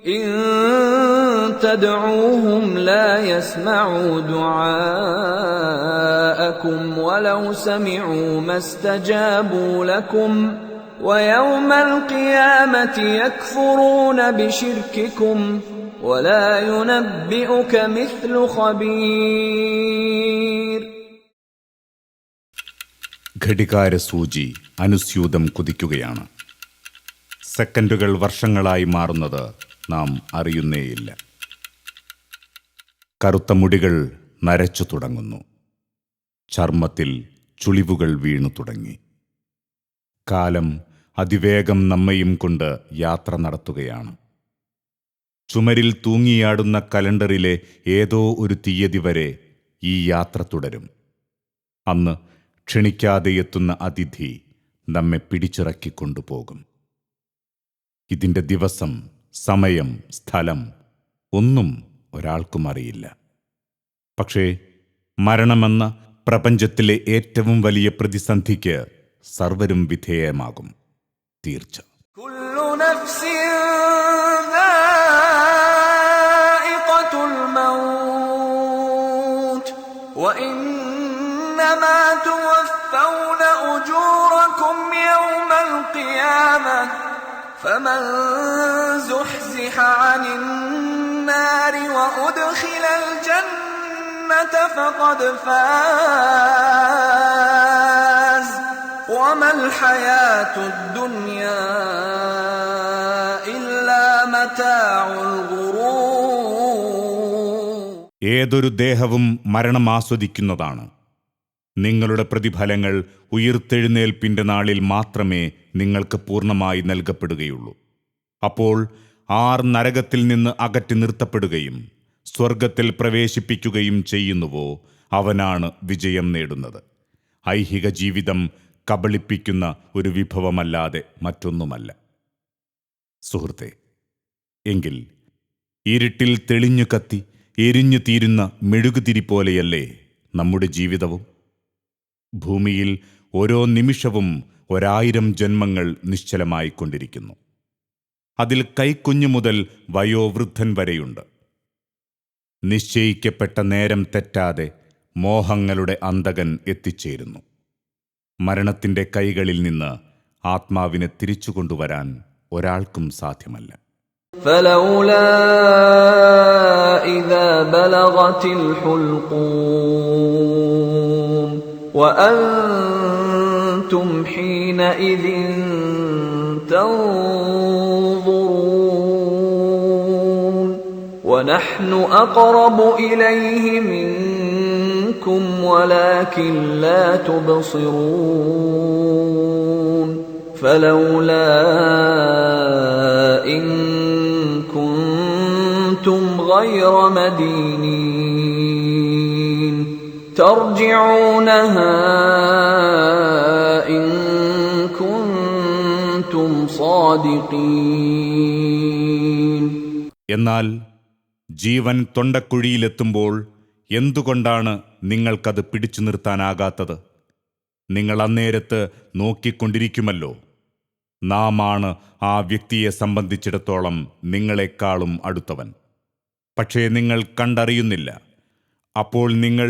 إن تدعوهم لا يسمعوا دعاءكم ولو سمعوا ما استجابوا لكم ويوم القيامة يكفرون بشرككم ولا ينبئك مثل خبير. ഘടികാരസൂചി അനുസ്യൂതം കുതിക്കുകയാണ്. സെക്കൻഡുകൾ വർഷങ്ങളായി മാറുന്നത് നാം അറിയുന്നേയില്ല. കറുത്ത മുടികൾ നരച്ചു തുടങ്ങുന്നു. ചർമ്മത്തിൽ ചുളിവുകൾ വീണു തുടങ്ങി. കാലം അതിവേഗം നമ്മയും കൊണ്ട് യാത്ര നടത്തുകയാണ്. ചുമരിൽ തൂങ്ങിയാടുന്ന കലണ്ടറിലെ ഏതോ ഒരു തീയതി വരെ ഈ യാത്ര തുടരും. അന്ന് ക്ഷണിക്കാതെ എത്തുന്ന അതിഥി നമ്മെ പിടിച്ചിറക്കിക്കൊണ്ടുപോകും. ഇതിൻ്റെ ദിവസം, സമയം, സ്ഥലം ഒന്നും ഒരാൾക്കും അറിയില്ല. പക്ഷേ മരണമെന്ന പ്രപഞ്ചത്തിലെ ഏറ്റവും വലിയ പ്രതിസന്ധിക്ക് സർവരും വിധേയമാകും. തീർച്ച. وإنما توفون أجوركم يوم القيامة فمن زحزح عن النار وأدخل الجنة فقد فاز وما الحياة الدنيا إلا متاع الغرور. ഏതൊരു ദേഹവും മരണം ആസ്വദിക്കുന്നതാണ്. നിങ്ങളുടെ പ്രതിഫലങ്ങൾ ഉയിർത്തെഴുന്നേൽപ്പിൻ്റെ നാളിൽ മാത്രമേ നിങ്ങൾക്ക് പൂർണ്ണമായി നൽകപ്പെടുകയുള്ളൂ. അപ്പോൾ ആർ നരകത്തിൽ നിന്ന് അകറ്റി നിർത്തപ്പെടുകയും സ്വർഗത്തിൽ പ്രവേശിപ്പിക്കുകയും ചെയ്യുന്നുവോ അവനാണ് വിജയം നേടുന്നത്. ഐഹിക ജീവിതം കബളിപ്പിക്കുന്ന ഒരു വിഭവമല്ലാതെ മറ്റൊന്നുമല്ല. സുഹൃത്തെ, എങ്കിൽ ഇരുട്ടിൽ തെളിഞ്ഞു കത്തി എരിഞ്ഞു തീരുന്ന മെഴുകുതിരി പോലെയല്ലേ നമ്മുടെ ജീവിതവും? ഭൂമിയിൽ ഓരോ നിമിഷവും 1000 ജന്മങ്ങൾ നിശ്ചലമായിക്കൊണ്ടിരിക്കുന്നു. അതിൽ കൈക്കുഞ്ഞു മുതൽ വയോവൃദ്ധൻ വരെയുണ്ട്. നിശ്ചയിക്കപ്പെട്ട നേരം തെറ്റാതെ മോഹങ്ങളുടെ അന്തകൻ എത്തിച്ചേരുന്നു. മരണത്തിൻ്റെ കൈകളിൽ നിന്ന് ആത്മാവിനെ തിരിച്ചു കൊണ്ടുവരാൻ ഒരാൾക്കും സാധ്യമല്ല. فلولا إذا بلغت الحلقوم وأنتم حينئذ تنظرون ونحن أقرب إليه منكم ولكن لا تبصرون فلولا إن كنتم غير مدينين ترجعونها إن كنتم صادقين. എന്നാൽ ജീവൻ തൊണ്ടക്കുഴിയിലെത്തുമ്പോൾ എന്തുകൊണ്ടാണ് നിങ്ങൾക്കത് പിടിച്ചു നിർത്താനാകാത്തത്? നിങ്ങൾ അന്നേരത്ത് നോക്കിക്കൊണ്ടിരിക്കുമല്ലോ. നാമാണ് ആ വ്യക്തിയെ സംബന്ധിച്ചിടത്തോളം നിങ്ങളെക്കാളും അടുത്തവൻ. പക്ഷേ നിങ്ങൾ കണ്ടറിയുന്നില്ല. അപ്പോൾ നിങ്ങൾ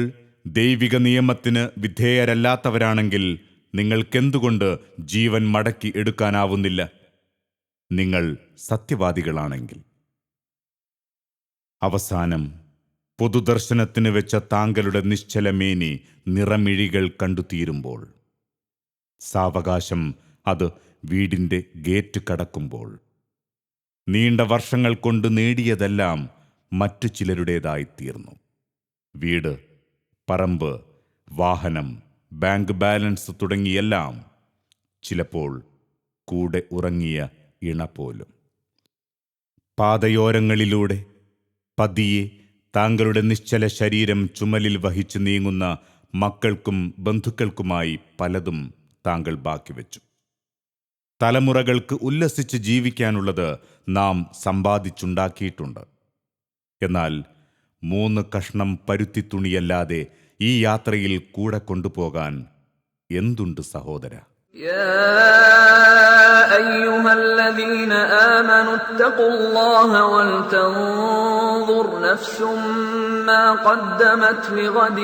ദൈവിക നിയമത്തിന് വിധേയരല്ലാത്തവരാണെങ്കിൽ നിങ്ങൾക്കെന്തുകൊണ്ട് ജീവൻ മടക്കി എടുക്കാനാവുന്നില്ല? നിങ്ങൾ സത്യവാദികളാണെങ്കിൽ. അവസാനം പൊതുദർശനത്തിന് വെച്ച താങ്കളുടെ നിശ്ചലമേനി നിറമിഴികൾ കണ്ടുതീരുമ്പോൾ, സാവകാശം അത് വീടിൻ്റെ ഗേറ്റ് കടക്കുമ്പോൾ, നീണ്ട വർഷങ്ങൾ കൊണ്ട് നേടിയതെല്ലാം മറ്റു ചിലരുടേതായിത്തീർന്നു. വീട്, പറമ്പ്, വാഹനം, ബാങ്ക് ബാലൻസ് തുടങ്ങിയെല്ലാം ചിലപ്പോൾ കൂടെ ഉറങ്ങിയ ഇണ പോലും. പാതയോരങ്ങളിലൂടെ പതിയെ താങ്കളുടെ നിശ്ചല ശരീരം ചുമലിൽ വഹിച്ചു നീങ്ങുന്ന മക്കൾക്കും ബന്ധുക്കൾക്കുമായി പലതും താങ്കൾ ബാക്കി വെച്ചു. തലമുറകൾക്ക് ഉല്ലസിച്ച് ജീവിക്കാനുള്ളത് നാം സമ്പാദിച്ചുണ്ടാക്കിയിട്ടുണ്ട്. എന്നാൽ 3 കഷ്ണം പരുത്തിത്തുണിയല്ലാതെ ഈ യാത്രയിൽ കൂടെ കൊണ്ടുപോകാൻ എന്തുണ്ട് സഹോദര? يا أيها الذين آمنوا اتقوا الله ولتنظر نفس ما قدمت لغد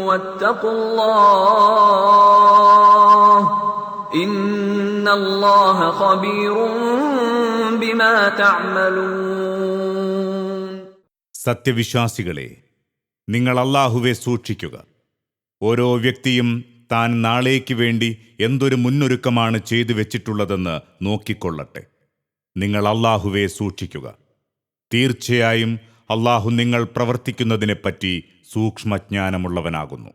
واتقوا الله إن الله خبير بما تعملون. സത്യവിശ്വാസികളെ, നിങ്ങൾ അല്ലാഹുവെ സൂക്ഷിക്കുക. ഓരോ വ്യക്തിയും താൻ നാളേക്ക് വേണ്ടി എന്തൊരു മുന്നൊരുക്കമാണ് ചെയ്തു വെച്ചിട്ടുള്ളതെന്ന് നോക്കിക്കൊള്ളട്ടെ. നിങ്ങൾ അല്ലാഹുവെ സൂക്ഷിക്കുക. തീർച്ചയായും അല്ലാഹു നിങ്ങൾ പ്രവർത്തിക്കുന്നതിനെപ്പറ്റി സൂക്ഷ്മജ്ഞാനമുള്ളവനാകുന്നു.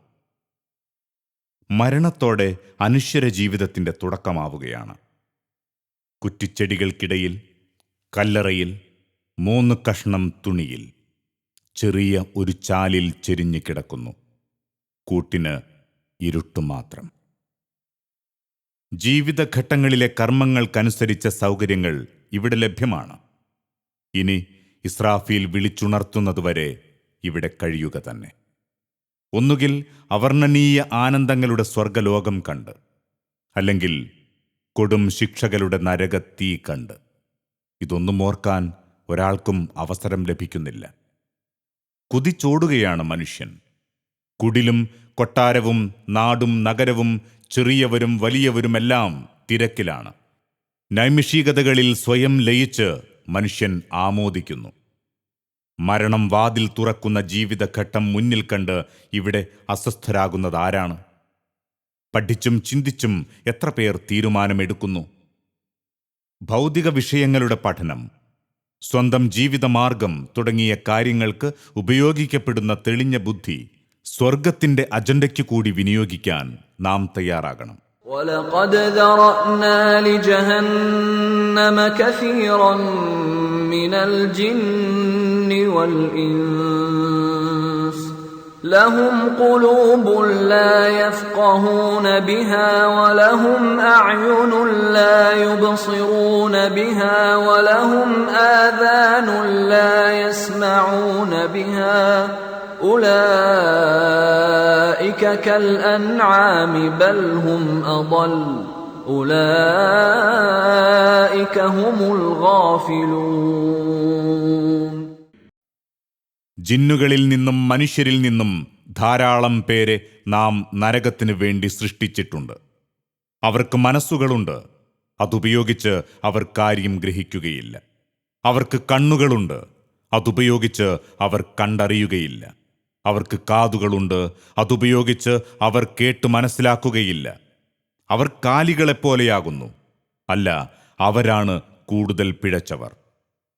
മരണത്തോടെ അനശ്വര ജീവിതത്തിന്റെ തുടക്കമാവുകയാണ്. കുറ്റിച്ചെടികൾക്കിടയിൽ, കല്ലറയിൽ, 3 കഷ്ണം തുണിയിൽ, ചെറിയ ഒരു ചാലിൽ ചെരിഞ്ഞു കിടക്കുന്നു. കൂട്ടിന് ഇരുട്ടുമാത്രം. ജീവിതഘട്ടങ്ങളിലെ കർമ്മങ്ങൾക്കനുസരിച്ച സൗകര്യങ്ങൾ ഇവിടെ ലഭ്യമാണ്. ഇനി ഇസ്രാഫീൽ വിളിച്ചുണർത്തുന്നതുവരെ ഇവിടെ കഴിയുക തന്നെ. ഒന്നുകിൽ അവർണ്ണനീയ ആനന്ദങ്ങളുടെ സ്വർഗലോകം കണ്ട്, അല്ലെങ്കിൽ കൊടും ശിക്ഷകളുടെ നരകത്തീ കണ്ട്. ഇതൊന്നും ഓർക്കാൻ ഒരാൾക്കും അവസരം ലഭിക്കുന്നില്ല. കുതിച്ചോടുകയാണ് മനുഷ്യൻ. കുടിലും കൊട്ടാരവും നാടും നഗരവും ചെറിയവരും വലിയവരുമെല്ലാം തിരക്കിലാണ്. നൈമിഷികതകളിൽ സ്വയം ലയിച്ച് മനുഷ്യൻ ആമോദിക്കുന്നു. മരണം വാതിൽ തുറക്കുന്ന ജീവിതഘട്ടം മുന്നിൽ കണ്ട് ഇവിടെ അസ്വസ്ഥരാകുന്നതാരാണ്? പഠിച്ചും ചിന്തിച്ചും എത്ര പേർ തീരുമാനമെടുക്കുന്നു? ഭൗതിക വിഷയങ്ങളുടെ പഠനം, സ്വന്തം ജീവിതമാർഗം തുടങ്ങിയ കാര്യങ്ങൾക്ക് ഉപയോഗിക്കപ്പെടുന്ന തെളിഞ്ഞ ബുദ്ധി സ്വർഗത്തിന്റെ അജണ്ടയ്ക്ക് കൂടി വിനിയോഗിക്കാൻ നാം തയ്യാറാകണം. وَلَقَدْ ذَرَأْنَا لِجَهَنَّمَ كَثِيرًا مِنَ الْجِنِّ وَالْإِنسِ لَهُمْ قُلُوبٌ لَا يَفْقَهُونَ بِهَا وَلَهُمْ أَعْيُنٌ لَا يُبْصِرُونَ بِهَا وَلَهُمْ آذَانٌ لَا يَسْمَعُونَ بِهَا أُولَئِكَ كَالْأَنْعَامِ بَلْ هُمْ أَضَلُّ أُولَئِكَ هُمُ الْغَافِلُونَ. ജിന്നുകളിൽ നിന്നും മനുഷ്യരിൽ നിന്നും ധാരാളം പേരെ നാം നരകത്തിനു വേണ്ടി സൃഷ്ടിച്ചിട്ടുണ്ട്. അവർക്ക് മനസ്സുകളുണ്ട്, അതുപയോഗിച്ച് അവർ കാര്യം ഗ്രഹിക്കുകയില്ല. അവർക്ക് കണ്ണുകളുണ്ട്, അതുപയോഗിച്ച് അവർ കണ്ടറിയുകയില്ല. അവർക്ക് കാതുകളുണ്ട്, അതുപയോഗിച്ച് അവർ കേട്ടു മനസ്സിലാക്കുകയില്ല. അവർ കാലികളെപ്പോലെയാകുന്നു. അല്ല, അവരാണ് കൂടുതൽ പിഴച്ചവർ.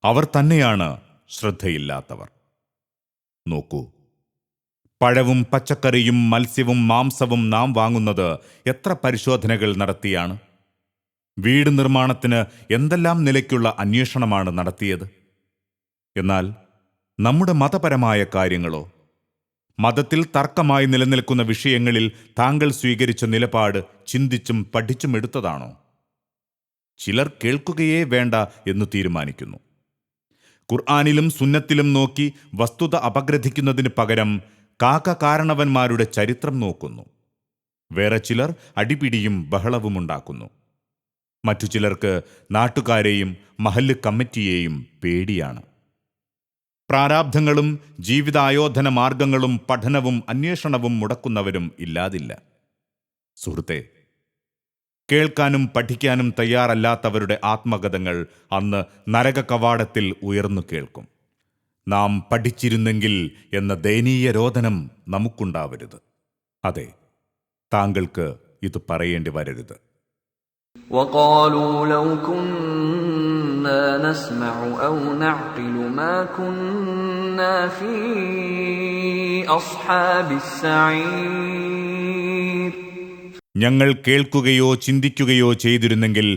അവർ തന്നെയാണ് ശ്രദ്ധയില്ലാത്തവർ. നോക്കൂ, പഴവും പച്ചക്കറിയും മത്സ്യവും മാംസവും നാം വാങ്ങുന്നത് എത്ര പരിശോധനകൾ നടത്തിയാണ്? വീട് നിർമ്മാണത്തിന് എന്തെല്ലാം നിലയ്ക്കുള്ള അന്വേഷണമാണ് നടത്തിയത്? എന്നാൽ നമ്മുടെ മതപരമായ കാര്യങ്ങളോ? മതത്തിൽ തർക്കമായി നിലനിൽക്കുന്ന വിഷയങ്ങളിൽ താങ്കൾ സ്വീകരിച്ച നിലപാട് ചിന്തിച്ചും പഠിച്ചും എടുത്തതാണോ? ചിലർ കേൾക്കുകയേ വേണ്ട എന്ന് തീരുമാനിക്കുന്നു. ഖുർആനിലും സുന്നത്തിലും നോക്കി വസ്തുത അപഗ്രഥിക്കുന്നതിന് പകരം കാരണവന്മാരുടെ ചരിത്രം നോക്കുന്നു. വേറെ ചിലർ അടിപിടിയും ബഹളവുമുണ്ടാക്കുന്നു. മറ്റു ചിലർക്ക് നാട്ടുകാരെയും മഹല്ല് കമ്മിറ്റിയെയും പേടിയാണ്. പ്രാരാബ്ധങ്ങളും ജീവിതായോധന മാർഗങ്ങളും പഠനവും അന്വേഷണവും മുടക്കുന്നവരും ഇല്ലാതില്ല. സുഹൃത്തെ, കേൾക്കാനും പഠിക്കാനും തയ്യാറല്ലാത്തവരുടെ ആത്മകഥകൾ അന്ന് നരക കവാടത്തിൽ ഉയർന്നു കേൾക്കും. നാം പഠിച്ചിരുന്നെങ്കിൽ എന്ന ദയനീയ രോദനം നമുക്കുണ്ടാവരുത്. അതെ, താങ്കൾക്ക് ഇത് പറയേണ്ടി വരരുത്. وقالوا لو كنا نسمع أو نعقل ما كنا في أصحاب السعير. ഞങ്ങൾ കേൾക്കുകയോ ചിന്തിക്കുകയോ ചെയ്തിരുന്നെങ്കിൽ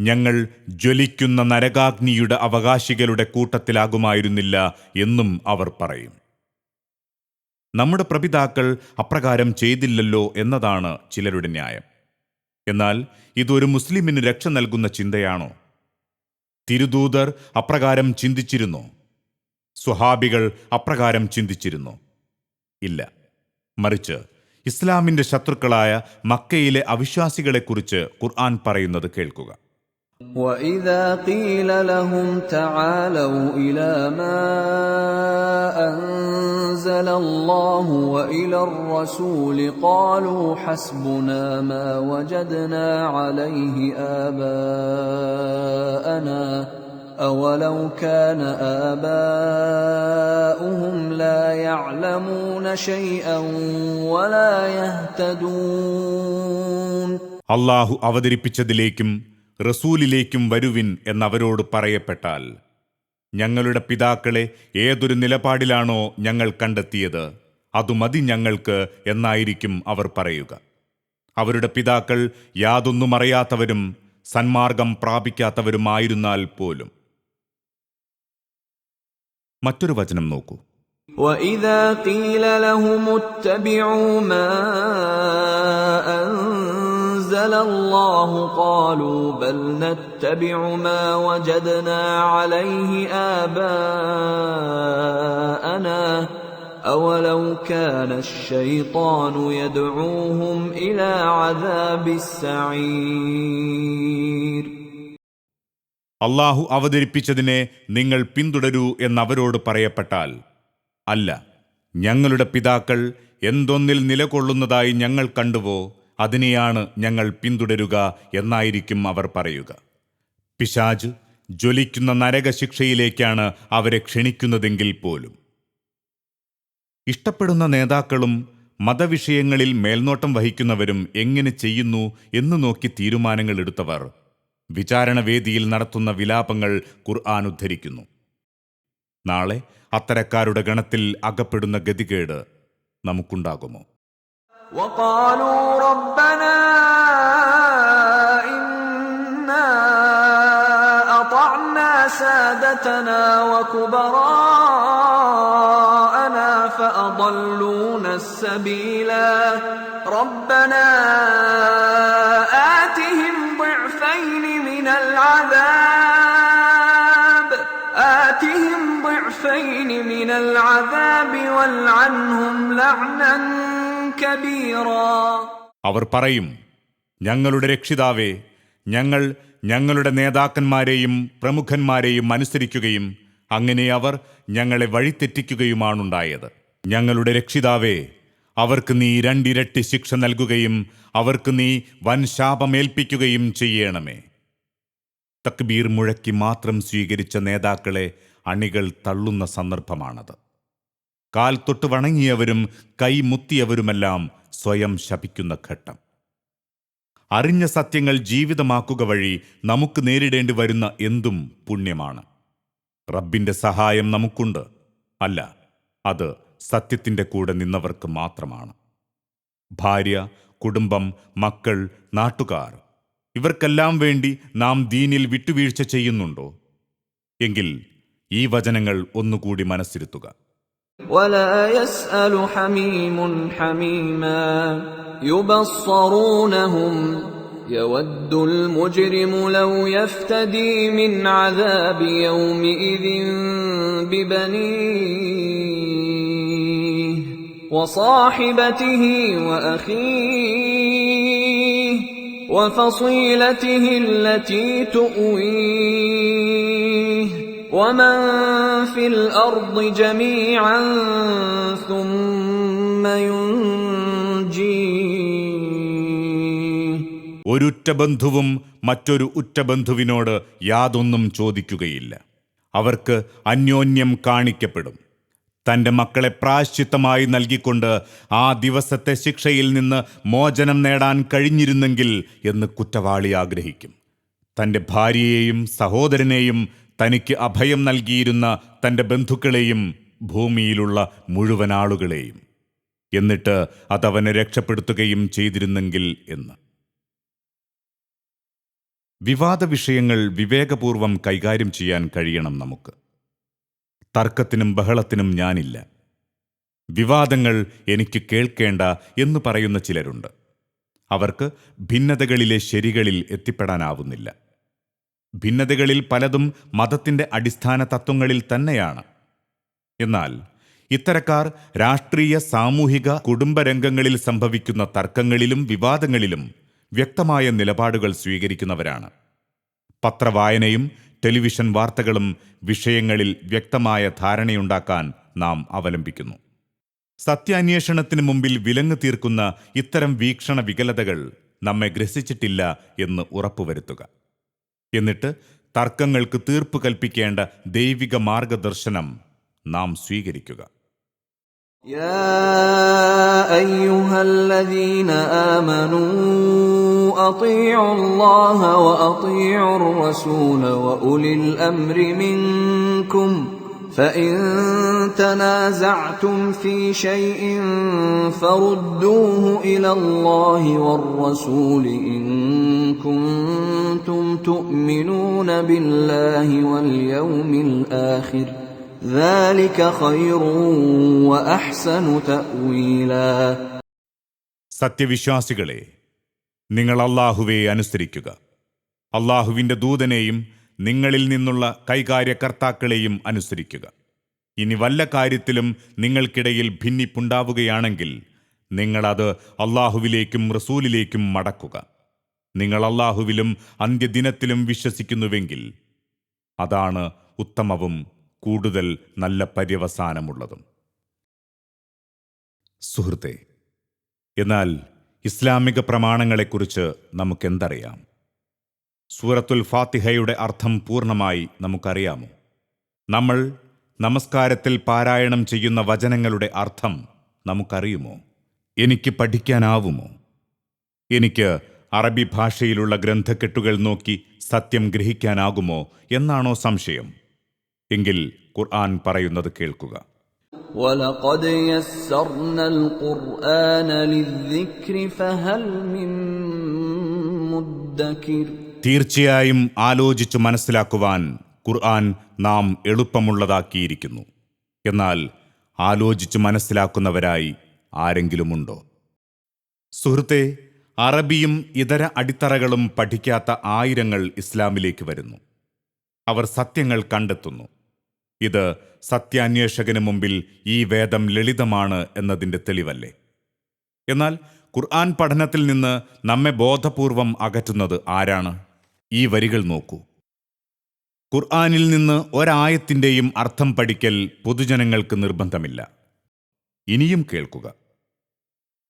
ഞങ്ങൾ ജ്വലിക്കുന്ന നരകാഗ്നിയുടെ അവകാശികളുടെ കൂട്ടത്തിലാകുമായിരുന്നില്ല എന്നും അവർ പറയും. നമ്മുടെ പ്രപിതാക്കൾ അപ്രകാരം ചെയ്തില്ലല്ലോ എന്നതാണ് ചിലരുടെ ന്യായം. എന്നാൽ ഇതൊരു മുസ്ലിമിന് രക്ഷ നൽകുന്ന ചിന്തയാണോ? തിരുദൂതർ അപ്രകാരം ചിന്തിച്ചിരുന്നോ? സ്വഹാബികൾ അപ്രകാരം ചിന്തിച്ചിരുന്നോ? ഇല്ല. മറിച്ച് ഇസ്ലാമിന്റെ ശത്രുക്കളായ മക്കയിലെ അവിശ്വാസികളെക്കുറിച്ച് ഖുർആൻ പറയുന്നത് കേൾക്കുക. وَإِذَا قِيلَ لَهُمْ تَعَالَوْا إِلَى مَا أَنزَلَ اللَّهُ وَإِلَى الرَّسُولِ قَالُوا حَسْبُنَا مَا وَجَدْنَا عَلَيْهِ آبَاءَنَا أَوَلَوْ كَانَ آبَاؤُهُمْ لَا يَعْلَمُونَ شَيْئًا وَلَا يَهْتَدُونَ. അള്ളാഹു അവതരിപ്പിച്ചതിലേക്കും റസൂലിലേക്കും വരുവിൻ എന്നവരോട് പറയപ്പെട്ടാൽ, ഞങ്ങളുടെ പിതാക്കളെ ഏതൊരു നിലപാടിലാണോ ഞങ്ങൾ കണ്ടെത്തിയത് അതു മതി ഞങ്ങൾക്ക് എന്നായിരിക്കും അവർ പറയുക. അവരുടെ പിതാക്കൾ യാതൊന്നും അറിയാത്തവരും സന്മാർഗം പ്രാപിക്കാത്തവരുമായിരുന്നാൽ പോലും. മറ്റൊരു വചനം നോക്കൂ. وَإِذَا قِيلَ لَهُمُ اتَّبِعُوا مَا أَنزَلَ اللَّهُ قَالُوا بَلْ نَتَّبِعُ مَا وَجَدْنَا عَلَيْهِ آبَاءَنَا أَوَلَوْ كَانَ الشَّيْطَانُ يَدْعُوهُمْ إِلَى عَذَابِ السَّعِيرِ. അള്ളാഹു അവതരിപ്പിച്ചതിനെ നിങ്ങൾ പിന്തുടരൂ എന്നവരോട് പറയപ്പെട്ടാൽ, അല്ല, ഞങ്ങളുടെ പിതാക്കൾ എന്തൊന്നിൽ നിലകൊള്ളുന്നതായി ഞങ്ങൾ കണ്ടുവോ അതിനെയാണ് ഞങ്ങൾ പിന്തുടരുക എന്നായിരിക്കും അവർ പറയുക. പിശാച് ജ്വലിക്കുന്ന നരകശിക്ഷയിലേക്കാണ് അവരെ ക്ഷണിക്കുന്നതെങ്കിൽ പോലും. ഇഷ്ടപ്പെടുന്ന നേതാക്കളും മതവിഷയങ്ങളിൽ മേൽനോട്ടം വഹിക്കുന്നവരും എങ്ങനെ ചെയ്യുന്നു എന്ന് നോക്കി തീരുമാനങ്ങൾ എടുത്തവർ വിചാരണവേദിയിൽ നടത്തുന്ന വിലാപങ്ങൾ ഖുർആൻ ഉദ്ധരിക്കുന്നു. നാളെ അത്തരക്കാരുടെ ഗണത്തിൽ അകപ്പെടുന്ന ഗതികേട് നമുക്കുണ്ടാകുമോ? وَقَالُوا رَبَّنَا إِنَّا أَطَعْنَا سَادَتَنَا وَكُبَرَاءَنَا فَأَضَلُّونَا السَّبِيلَا رَبَّنَا آتِهِمْ ضِعْفَيْنِ مِنَ الْعَذَابِ وَالْعَنْهُمْ لَعْنًا كَبِيرًا. അവർ പറയും, ഞങ്ങളുടെ രക്ഷിതാവേ, ഞങ്ങൾ ഞങ്ങളുടെ നേതാക്കന്മാരെയും പ്രമുഖന്മാരെയും അനുസരിക്കുകയും അങ്ങനെ അവർ ഞങ്ങളെ വഴിതെറ്റിക്കുകയുമാണുണ്ടായത്. ഞങ്ങളുടെ രക്ഷിതാവേ, അവർക്ക് നീ രണ്ടിരട്ടി ശിക്ഷ നൽകുകയും അവർക്ക് നീ വൻ ശാപമേൽപ്പിക്കുകയും ചെയ്യണമേ. തക്ബീർ മുഴക്കി മാത്രം സ്വീകരിച്ച നേതാക്കളെ അണികൾ തള്ളുന്ന സന്ദർഭമാണത്. കാൽ തൊട്ട് വണങ്ങിയവരും കൈമുത്തിയവരുമെല്ലാം സ്വയം ശപിക്കുന്ന ഘട്ടം. അറിഞ്ഞ സത്യങ്ങൾ ജീവിതമാക്കുക വഴി നമുക്ക് നേരിടേണ്ടി വരുന്ന എന്തും പുണ്യമാണ്. റബ്ബിന്റെ സഹായം നമുക്കുണ്ട്. അല്ല, അത് സത്യത്തിന്റെ കൂടെ നിന്നവർക്ക് മാത്രമാണ്. ഭാര്യ, കുടുംബം, മക്കൾ, നാട്ടുകാർ ഇവർക്കെല്ലാം വേണ്ടി നാം ദീനിൽ വിട്ടുവീഴ്ച ചെയ്യുന്നുണ്ടോ? എങ്കിൽ ഈ വചനങ്ങൾ ഒന്നുകൂടി മനസ്സിരുത്തുക. وَلَا يَسْأَلُ حَمِيمٌ حَمِيمًا يُبَصَّرُونَهُمْ يَوَدُّ الْمُجْرِمُ لَوْ يَفْتَدِي مِنْ عَذَابِ يَوْمِئِذٍ بِبَنِيهِ وَصَاحِبَتِهِ وَأَخِيهِ وَفَصِيلَتِهِ الَّتِي تُؤْوِيهِ وَمَنْ فِي الْأَرْضِ جَمِيعًا ثُمَّ يُنْجِيهِ. ഒരുറ്റ ബന്ധുവും മറ്റൊരു ഉറ്റ ബന്ധുവിനോട് യാതൊന്നും ചോദിക്കുകയില്ല. അവർക്ക് അന്യോന്യം കാണിക്കപ്പെടും. തൻ്റെ മക്കളെ പ്രായശ്ചിത്തമായി നൽകിക്കൊണ്ട് ആ ദിവസത്തെ ശിക്ഷയിൽ നിന്ന് മോചനം നേടാൻ കഴിഞ്ഞിരുന്നെങ്കിൽ എന്ന് കുറ്റവാളി ആഗ്രഹിക്കും. തൻ്റെ ഭാര്യയെയും സഹോദരനെയും തനിക്ക് അഭയം നൽകിയിരുന്ന തൻ്റെ ബന്ധുക്കളെയും ഭൂമിയിലുള്ള മുഴുവൻ ആളുകളെയും, എന്നിട്ട് അതവനെ രക്ഷപ്പെടുത്തുകയും ചെയ്തിരുന്നെങ്കിൽ എന്ന്. വിവാദ വിഷയങ്ങൾ വിവേകപൂർവം കൈകാര്യം ചെയ്യാൻ കഴിയണം നമുക്ക്. തർക്കത്തിനും ബഹളത്തിനും ഞാനില്ല. വിവാദങ്ങൾ എനിക്ക് കേൾക്കേണ്ട എന്ന് പറയുന്ന ചിലരുണ്ട്. അവർക്ക് ഭിന്നതകളിലെ ശരികളിൽ എത്തിപ്പെടാനാവുന്നില്ല. ഭിന്നതകളിൽ പലതും മതത്തിൻ്റെ അടിസ്ഥാന തത്വങ്ങളിൽ തന്നെയാണ്. എന്നാൽ ഇത്തരക്കാർ രാഷ്ട്രീയ, സാമൂഹിക, കുടുംബരംഗങ്ങളിൽ സംഭവിക്കുന്ന തർക്കങ്ങളിലും വിവാദങ്ങളിലും വ്യക്തമായ നിലപാടുകൾ സ്വീകരിക്കുന്നവരാണ്. പത്രവായനയും ടെലിവിഷൻ വാർത്തകളും വിഷയങ്ങളിൽ വ്യക്തമായ ധാരണയുണ്ടാക്കാൻ നാം അവലംബിക്കുന്നു. സത്യാന്വേഷണത്തിന് മുമ്പിൽ വിലങ്ങ് തീർക്കുന്ന ഇത്തരം വീക്ഷണ വികലതകൾ നമ്മെ ഗ്രസിച്ചിട്ടില്ല എന്ന് ഉറപ്പുവരുത്തുക. എന്നിട്ട് തർക്കങ്ങൾക്ക് തീർപ്പ് കൽപ്പിക്കേണ്ട ദൈവിക മാർഗദർശനം നാം സ്വീകരിക്കുക. يا أيها الذين آمنوا أطيعوا الله وأطيعوا الرسول وأولي الأمر منكم فإن تنازعتم في شيء فردوه إلى الله والرسول إن كنتم تؤمنون بالله واليوم الآخر ذلك خير وأحسن تأويلا. സത്യവിശ്വാസികളെ, നിങ്ങൾ അല്ലാഹുവെ അനുസരിക്കുക, അല്ലാഹുവിൻ്റെ ദൂതനെയും നിങ്ങളിൽ നിന്നുള്ള കൈകാര്യകർത്താക്കളെയും അനുസരിക്കുക. ഇനി വല്ല കാര്യത്തിലും നിങ്ങൾക്കിടയിൽ ഭിന്നിപ്പുണ്ടാവുകയാണെങ്കിൽ നിങ്ങളത് അല്ലാഹുവിലേക്കും റസൂലിലേക്കും മടക്കുക. നിങ്ങൾ അല്ലാഹുവിലും അന്ത്യദിനത്തിലും വിശ്വസിക്കുന്നുവെങ്കിൽ അതാണ് ഉത്തമവും കൂടുതൽ നല്ല പര്യവസാനമുള്ളതും. സുഹൃത്തെ, എന്നാൽ ഇസ്ലാമിക പ്രമാണങ്ങളെക്കുറിച്ച് നമുക്കെന്തറിയാം? സൂറത്തുൽ ഫാത്തിഹയുടെ അർത്ഥം പൂർണ്ണമായി നമുക്കറിയാമോ? നമ്മൾ നമസ്കാരത്തിൽ പാരായണം ചെയ്യുന്ന വചനങ്ങളുടെ അർത്ഥം നമുക്കറിയുമോ? എനിക്ക് പഠിക്കാനാവുമോ? എനിക്ക് അറബി ഭാഷയിലുള്ള ഗ്രന്ഥക്കെട്ടുകൾ നോക്കി സത്യം ഗ്രഹിക്കാനാകുമോ എന്നാണോ സംശയം? എങ്കിൽ ഖുർആൻ പറയുന്നത് കേൾക്കുക. وَلَقَدْ يَسَّرْنَا الْقُرْآنَ لِلذِّكْرِ فَهَلْ مِن مُّدَّكِرٍ. തീർച്ചയായും ആലോചിച്ചു മനസ്സിലാക്കുവാൻ ഖുർആൻ നാം എളുപ്പമുള്ളതാക്കിയിരിക്കുന്നു. എന്നാൽ ആലോചിച്ചു മനസ്സിലാക്കുന്നവരായി ആരെങ്കിലുമുണ്ടോ? സുഹൃത്തെ, അറബിയും ഇതര അടിത്തറകളും പഠിക്കാത്ത ആയിരങ്ങൾ ഇസ്ലാമിലേക്ക് വരുന്നു. അവർ സത്യങ്ങൾ കണ്ടെത്തുന്നു. ഇത് സത്യാന്വേഷകന് മുമ്പിൽ ഈ വേദം ലളിതമാണ് എന്നതിൻ്റെ തെളിവല്ലേ? എന്നാൽ ഖുർആൻ പഠനത്തിൽ നിന്ന് നമ്മെ ബോധപൂർവം അകറ്റുന്നത് ആരാണ്? ഈ വരികൾ നോക്കൂ. ഖുർആനിൽ നിന്ന് ഒരായത്തിൻ്റെയും അർത്ഥം പഠിക്കൽ പൊതുജനങ്ങൾക്ക് നിർബന്ധമില്ല. ഇനിയും കേൾക്കുക.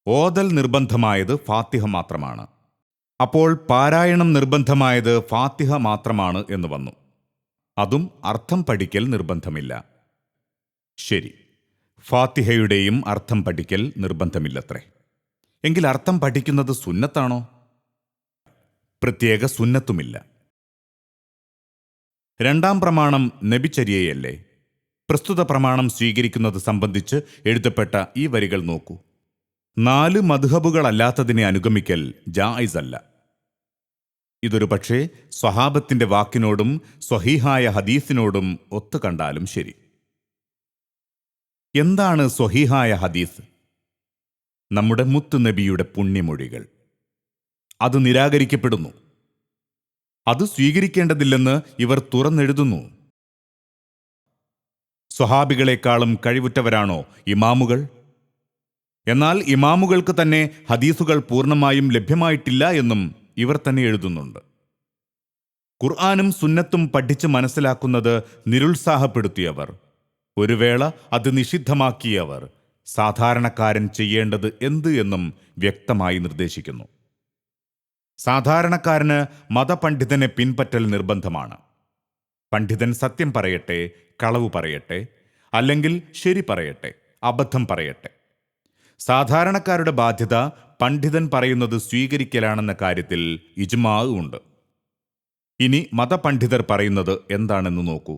ഓതൽ നിർബന്ധമായത് ഫാത്തിഹ മാത്രമാണ്. അപ്പോൾ പാരായണം നിർബന്ധമായത് ഫാത്തിഹ മാത്രമാണ് എന്ന് വന്നു. അതും അർത്ഥം പഠിക്കൽ നിർബന്ധമില്ല. ശരി, ഫാത്തിഹയുടെയും അർത്ഥം പഠിക്കൽ നിർബന്ധമില്ലത്രേ. എങ്കിൽ അർത്ഥം പഠിക്കുന്നത് സുന്നത്താണോ? പ്രത്യേക സുന്നത്തുമില്ല. രണ്ടാം പ്രമാണം നബിചര്യയല്ലേ? പ്രസ്തുത പ്രമാണം സ്വീകരിക്കുന്നത് സംബന്ധിച്ച് എഴുതപ്പെട്ട ഈ വരികൾ നോക്കൂ. 4 മദ്ഹബുകളല്ലാത്തതിനെ അനുഗമിക്കൽ ജായിസ് അല്ല. ഇതൊരു പക്ഷേ സ്വഹാബത്തിന്റെ വാക്കിനോടും സ്വഹീഹായ ഹദീസിനോടും ഒത്തു കണ്ടാലും ശരി. എന്താണ് സ്വഹീഹായ ഹദീസ്? നമ്മുടെ മുത്ത് നബിയുടെ പുണ്യമൊഴികൾ. അത് നിരാകരിക്കപ്പെടുന്നു. അത് സ്വീകരിക്കേണ്ടതില്ലെന്ന് ഇവർ തുറന്നെഴുതുന്നു. സ്വഹാബികളെക്കാളും കഴിവുറ്റവരാണോ ഇമാമുകൾ? എന്നാൽ ഇമാമുകൾക്ക് തന്നെ ഹദീസുകൾ പൂർണ്ണമായും ലഭ്യമായിട്ടില്ല എന്നും ഇവർ തന്നെ എഴുതുന്നുണ്ട്. ഖുർആനും സുന്നത്തും പഠിച്ച് മനസ്സിലാക്കുന്നത് നിരുത്സാഹപ്പെടുത്തിയവർ, ഒരു വേള അത് നിഷിദ്ധമാക്കിയവർ, സാധാരണക്കാരൻ ചെയ്യേണ്ടത് എന്ത് എന്നും വ്യക്തമായി നിർദ്ദേശിക്കുന്നു. സാധാരണക്കാരന് മതപണ്ഡിതനെ പിൻപറ്റൽ നിർബന്ധമാണ്. പണ്ഡിതൻ സത്യം പറയട്ടെ, കളവ് പറയട്ടെ, അല്ലെങ്കിൽ ശരി പറയട്ടെ, അബദ്ധം പറയട്ടെ. സാധാരണക്കാരുടെ ബാധ്യത പണ്ഡിതൻ പറയുന്നത് സ്വീകരിക്കലാണെന്ന കാര്യത്തിൽ ഇജ്മാ ഉണ്ട്. ഇനി മതപണ്ഡിതർ പറയുന്നത് എന്താണെന്ന് നോക്കൂ.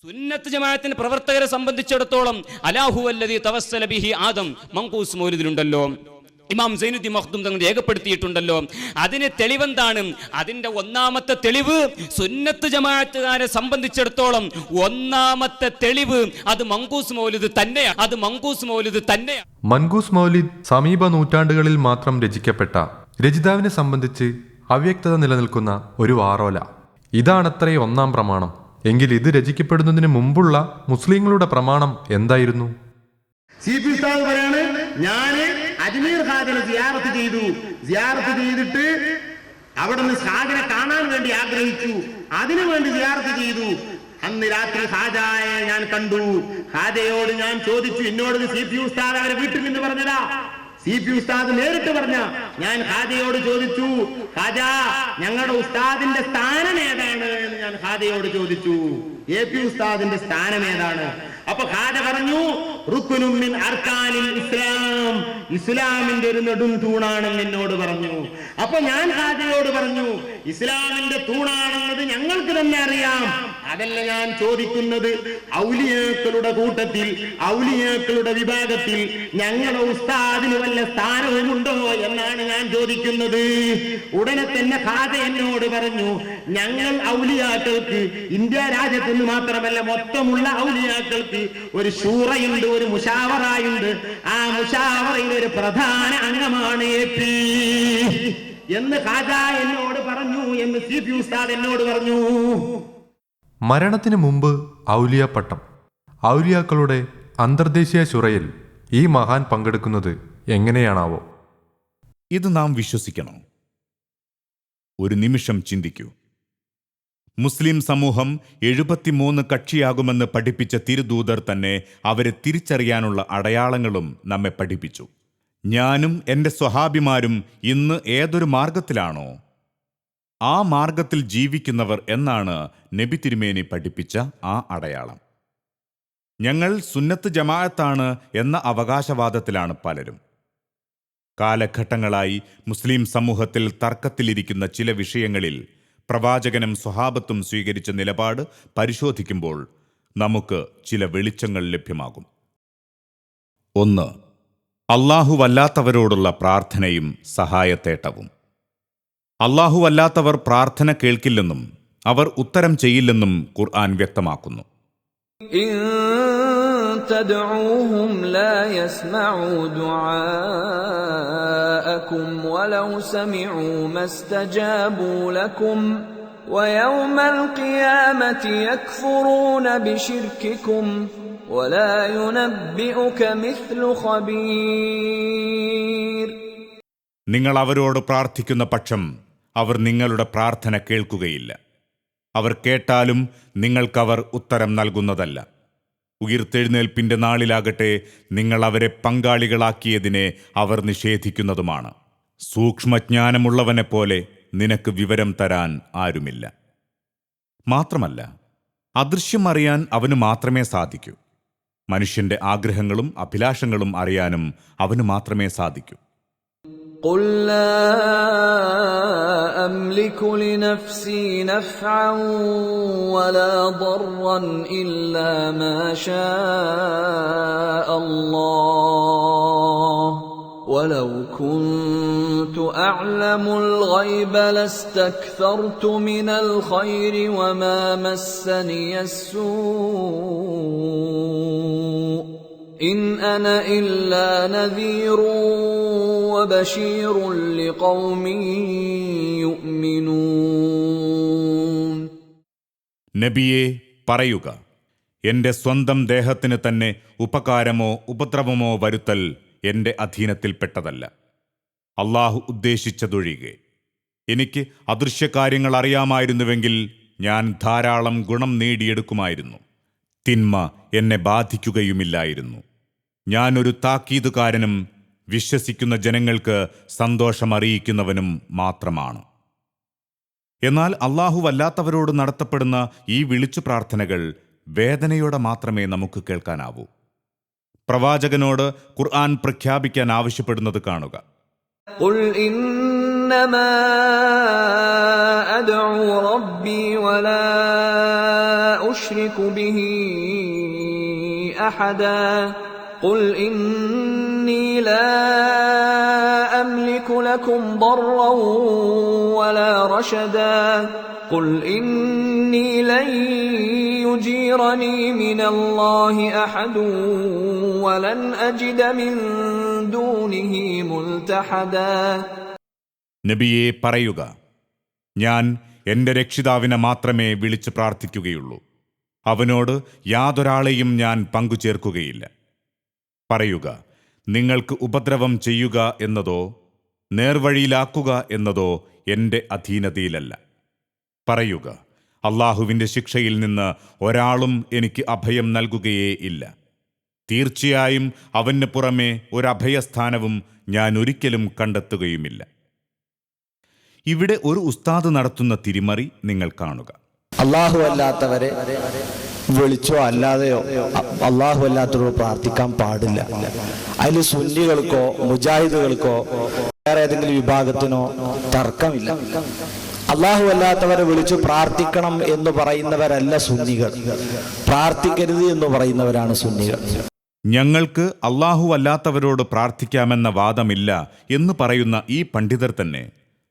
സുന്നത്ത് ജമാഅത്തിന്റെ പ്രവർത്തകരെ സംബന്ധിച്ചിടത്തോളം അലാഹു അല്ലദീ തവസ്സല ബിഹി ആദം മങ്കൂസ് മൗലിദിലുണ്ടല്ലോ, ഇമാം സൈനുദ്ദീൻ മഖ്ദൂം തങ്ങൾ രേഖപ്പെടുത്തിയിട്ടുണ്ടല്ലോ. അതിന് തെളിവെന്താണ്? അതിന്റെ ഒന്നാമത്തെ തെളിവ്, സുന്നത്ത് ജമാഅത്തുകാരെ സംബന്ധിച്ചിടത്തോളം ഒന്നാമത്തെ തെളിവ് അത് മങ്കൂസ് മൗലിദ് തന്നെയാണ്. അത് മങ്കൂസ് മൗലിദ് തന്നെയാണ്. മൻകൂസ് മൗലിദ് സമീപ നൂറ്റാണ്ടുകളിൽ മാത്രം രചിക്കപ്പെട്ട, രചിതാവിനെ സംബന്ധിച്ച് അവ്യക്തത നിലനിൽക്കുന്ന ഒരു വാറോല. ഇതാണത്രേ ഒന്നാം പ്രമാണം. എങ്കിൽ ഇത് രചിക്കപ്പെടുന്നതിന് മുമ്പുള്ള മുസ്ലിങ്ങളുടെ പ്രമാണം എന്തായിരുന്നു? CP ഉസ്താദ് പറയാണ്, ഞാന് അജ്മീർ ഖാജനെ സിയാറത്ത് ചെയ്തിട്ട് അവിടെ നിന്ന് ഖാജനെ കാണാൻ വേണ്ടി ആഗ്രഹിച്ചു, അതിനു വേണ്ടി സിയാറത്ത് ചെയ്തു. അന്ന് രാത്രി ഖാജയെ ഞാൻ കണ്ടു. ഖാജയോട് ഞാൻ ചോദിച്ചു, എന്നോട് CP ഉസ്താദ് അവരെ വീട്ടിൽ നിന്ന് പറഞ്ഞതാ. CP ഉസ്താദ് നേരിട്ട് പറഞ്ഞ. ഞാൻ ഖാജയോട് ചോദിച്ചു, ഖാജ ഞങ്ങളുടെ ഉസ്താദിന്റെ സ്ഥാനം ഏതാണ് എന്ന് ഞാൻ ഖാജയോട് ചോദിച്ചു. AP ഉസ്താദിന്റെ സ്ഥാനം ഏതാണ്? അപ്പൊ ഖാജ പറഞ്ഞു, റുക്നുൻ മിൻ അർക്കാനിൽ ഇസ്ലാം, ഇസ്ലാമിന്റെ ഒരു നെടും തൂണാണെന്ന് എന്നോട് പറഞ്ഞു. അപ്പൊ ഞാൻ ഖാജയോട് പറഞ്ഞു, ഇസ്ലാമിന്റെ തൂണാണെന്നത് ഞങ്ങൾക്ക് തന്നെ അറിയാം, അതല്ല ഞാൻ ചോദിക്കുന്നത്, ഔലിയാക്കളുടെ കൂട്ടത്തിൽ, ഔലിയാക്കളുടെ വിഭാഗത്തിൽ ഞങ്ങളുടെ ഉസ്താദിന് വല്ല സ്ഥാനവുമുണ്ടോ എന്നാണ് ഞാൻ ചോദിക്കുന്നത്. ഉടനെ തന്നെ ഖാജ എന്നോട് പറഞ്ഞു, ഞങ്ങൾ ഔലിയാക്കൾക്ക് ഇന്ത്യ രാജ്യത്തിന് മാത്രമല്ല മൊത്തമുള്ള ഔലിയാക്കൾക്ക് ഒരു ശൂറയുണ്ട്, ഒരു മുശാവറയുണ്ട്. ആ മുശാവറയിൽ ഒരു പ്രധാന അംഗമാണ് AP എന്ന് ഖാജ എന്നോട് പറഞ്ഞു എന്ന് CP ഉസ്താദ് എന്നോട് പറഞ്ഞു. മരണത്തിന് മുമ്പ് ഔലിയ പട്ടം. ഔലിയാക്കളുടെ അന്തർദേശീയ ശുറയിൽ ഈ മഹാൻ പങ്കെടുക്കുന്നത് എങ്ങനെയാണാവോ? ഇത് നാം വിശ്വസിക്കണം. ഒരു നിമിഷം ചിന്തിക്കൂ. മുസ്ലിം സമൂഹം 73 കക്ഷിയാകുമെന്ന് പഠിപ്പിച്ച തിരുദൂതർ തന്നെ അവരെ തിരിച്ചറിയാനുള്ള അടയാളങ്ങളും നമ്മെ പഠിപ്പിച്ചു. ഞാനും എൻ്റെ സ്വഹാബിമാരും ഇന്ന് ഏതൊരു മാർഗത്തിലാണോ ആ മാർഗത്തിൽ ജീവിക്കുന്നവർ എന്നാണ് നബി തിരുമേനി പഠിപ്പിച്ച ആ അടയാളം. ഞങ്ങൾ സുന്നത്ത് ജമാഅത്താണ് എന്ന അവകാശവാദത്തിലാണ് പലരും. കാലഘട്ടങ്ങളായി മുസ്ലിം സമൂഹത്തിൽ തർക്കത്തിലിരിക്കുന്ന ചില വിഷയങ്ങളിൽ പ്രവാചകനും സ്വഹാബത്തും സ്വീകരിച്ച നിലപാട് പരിശോധിക്കുമ്പോൾ നമുക്ക് ചില വെളിച്ചങ്ങൾ ലഭ്യമാകും. 1. അല്ലാഹുവല്ലാത്തവരോടുള്ള പ്രാർത്ഥനയും സഹായത്തേട്ടവും. അല്ലാഹുവല്ലാത്തവർ പ്രാർത്ഥന കേൾക്കില്ലെന്നും അവർ ഉത്തരം ചെയ്യില്ലെന്നും ഖുർആൻ വ്യക്തമാക്കുന്നു. تدعوهم لا يسمعوا دعاءكم ولو سمعوا ما استجابوا لكم ويوم القيامة يكفرون بشرككم ولا ينبئك مثل خبير. നിങ്ങൾ അവരോട് പ്രാർത്ഥിക്കുന്ന പക്ഷം അവർ നിങ്ങളുടെ പ്രാർത്ഥന കേൾക്കുകയില്ല. അവർ കേട്ടാലും നിങ്ങൾക്കവർ ഉത്തരം നൽകുന്നതല്ല. ഉയിർത്തെഴുന്നേൽപ്പിന്റെ നാളിലാകട്ടെ നിങ്ങൾ അവരെ പങ്കാളികളാക്കിയതിനെ അവർ നിഷേധിക്കുന്നതുമാണ്. സൂക്ഷ്മജ്ഞാനമുള്ളവനെപ്പോലെ നിനക്ക് വിവരം തരാൻ ആരുമില്ല. മാത്രമല്ല, അദൃശ്യം അറിയാൻ അവന് മാത്രമേ സാധിക്കൂ. മനുഷ്യന്റെ ആഗ്രഹങ്ങളും അഭിലാഷങ്ങളും അറിയാനും അവന് മാത്രമേ സാധിക്കൂ. قل لا أملك لنفسي نفعا ولا ضرا إلا ما شاء الله ولو كنت أعلم الغيب لاستكثرت من الخير وما مسني السوء إن أنا إلا نذير وبشير لقوم يؤمنون. നബിയെ പറയുക, എൻ്റെ സ്വന്തം ദേഹത്തിന് തന്നെ ഉപകാരമോ ഉപദ്രവമോ വരുത്തൽ എൻ്റെ അധീനത്തിൽപ്പെട്ടതല്ല, അള്ളാഹു ഉദ്ദേശിച്ചതൊഴികെ. എനിക്ക് അദൃശ്യകാര്യങ്ങൾ അറിയാമായിരുന്നുവെങ്കിൽ ഞാൻ ധാരാളം ഗുണം നേടിയെടുക്കുമായിരുന്നു. തിന്മ എന്നെ ബാധിക്കുകയുമില്ലായിരുന്നു. ഞാനൊരു താക്കീതുകാരനും വിശ്വസിക്കുന്ന ജനങ്ങൾക്ക് സന്തോഷമറിയിക്കുന്നവനും മാത്രമാണ്. എന്നാൽ അല്ലാഹുവല്ലാത്തവരോട് നടത്തപ്പെടുന്ന ഈ വിളിച്ചു പ്രാർത്ഥനകൾ വേദനയോടെ മാത്രമേ നമുക്ക് കേൾക്കാനാവൂ. പ്രവാചകനോട് ഖുർആൻ പ്രഖ്യാപിക്കാൻ ആവശ്യപ്പെടുന്നത് കാണുക. قل إنما أدعو ربي ولا أشرك به أحدا قل إني لا أملك لكم ضرا ولا رشدا قل إني لن يجيرني من الله أحد ولن أجد من دونه ملتحدا. നബിയെ പറയുക, ഞാൻ എൻ്റെ രക്ഷിതാവിനെ മാത്രമേ വിളിച്ച് പ്രാർത്ഥിക്കുകയുള്ളൂ. അവനോട് യാതൊരാളെയും ഞാൻ പങ്കുചേർക്കുകയില്ല. പറയുക, നിങ്ങൾക്ക് ഉപദ്രവം ചെയ്യുക എന്നതോ നേർവഴിയിലാക്കുക എന്നതോ എൻ്റെ അധീനതയിലല്ല. പറയുക, അള്ളാഹുവിൻ്റെ ശിക്ഷയിൽ നിന്ന് ഒരാളും എനിക്ക് അഭയം നൽകുകയേ ഇല്ല. തീർച്ചയായും അവന് പുറമെ ഒരഭയസ്ഥാനവും ഞാൻ ഒരിക്കലും കണ്ടെത്തുകയുമില്ല. ഇവിടെ ഒരു ഉസ്താദ് നടത്തുന്ന തിരിമറി നിങ്ങൾ കാണുക. അള്ളാഹു അല്ലാത്തവരെ വിളിച്ചോ അല്ലാതെയോ അള്ളാഹു അല്ലാത്തവരോട് പ്രാർത്ഥിക്കാൻ പാടില്ല. അതിൽ സുന്നികൾക്കോ മുജാഹിദുകൾക്കോ വേറെ ഏതെങ്കിലും വിഭാഗത്തിനോ തർക്കമില്ല. അള്ളാഹു അല്ലാത്തവരെ വിളിച്ചു പ്രാർത്ഥിക്കണം എന്ന് പറയുന്നവരല്ല സുന്നികൾ, പ്രാർത്ഥിക്കരുത് എന്ന് പറയുന്നവരാണ് സുന്നികൾ. ഞങ്ങൾക്ക് അള്ളാഹു അല്ലാത്തവരോട് പ്രാർത്ഥിക്കാമെന്ന വാദമില്ല എന്ന് പറയുന്ന ഈ പണ്ഡിതർ തന്നെ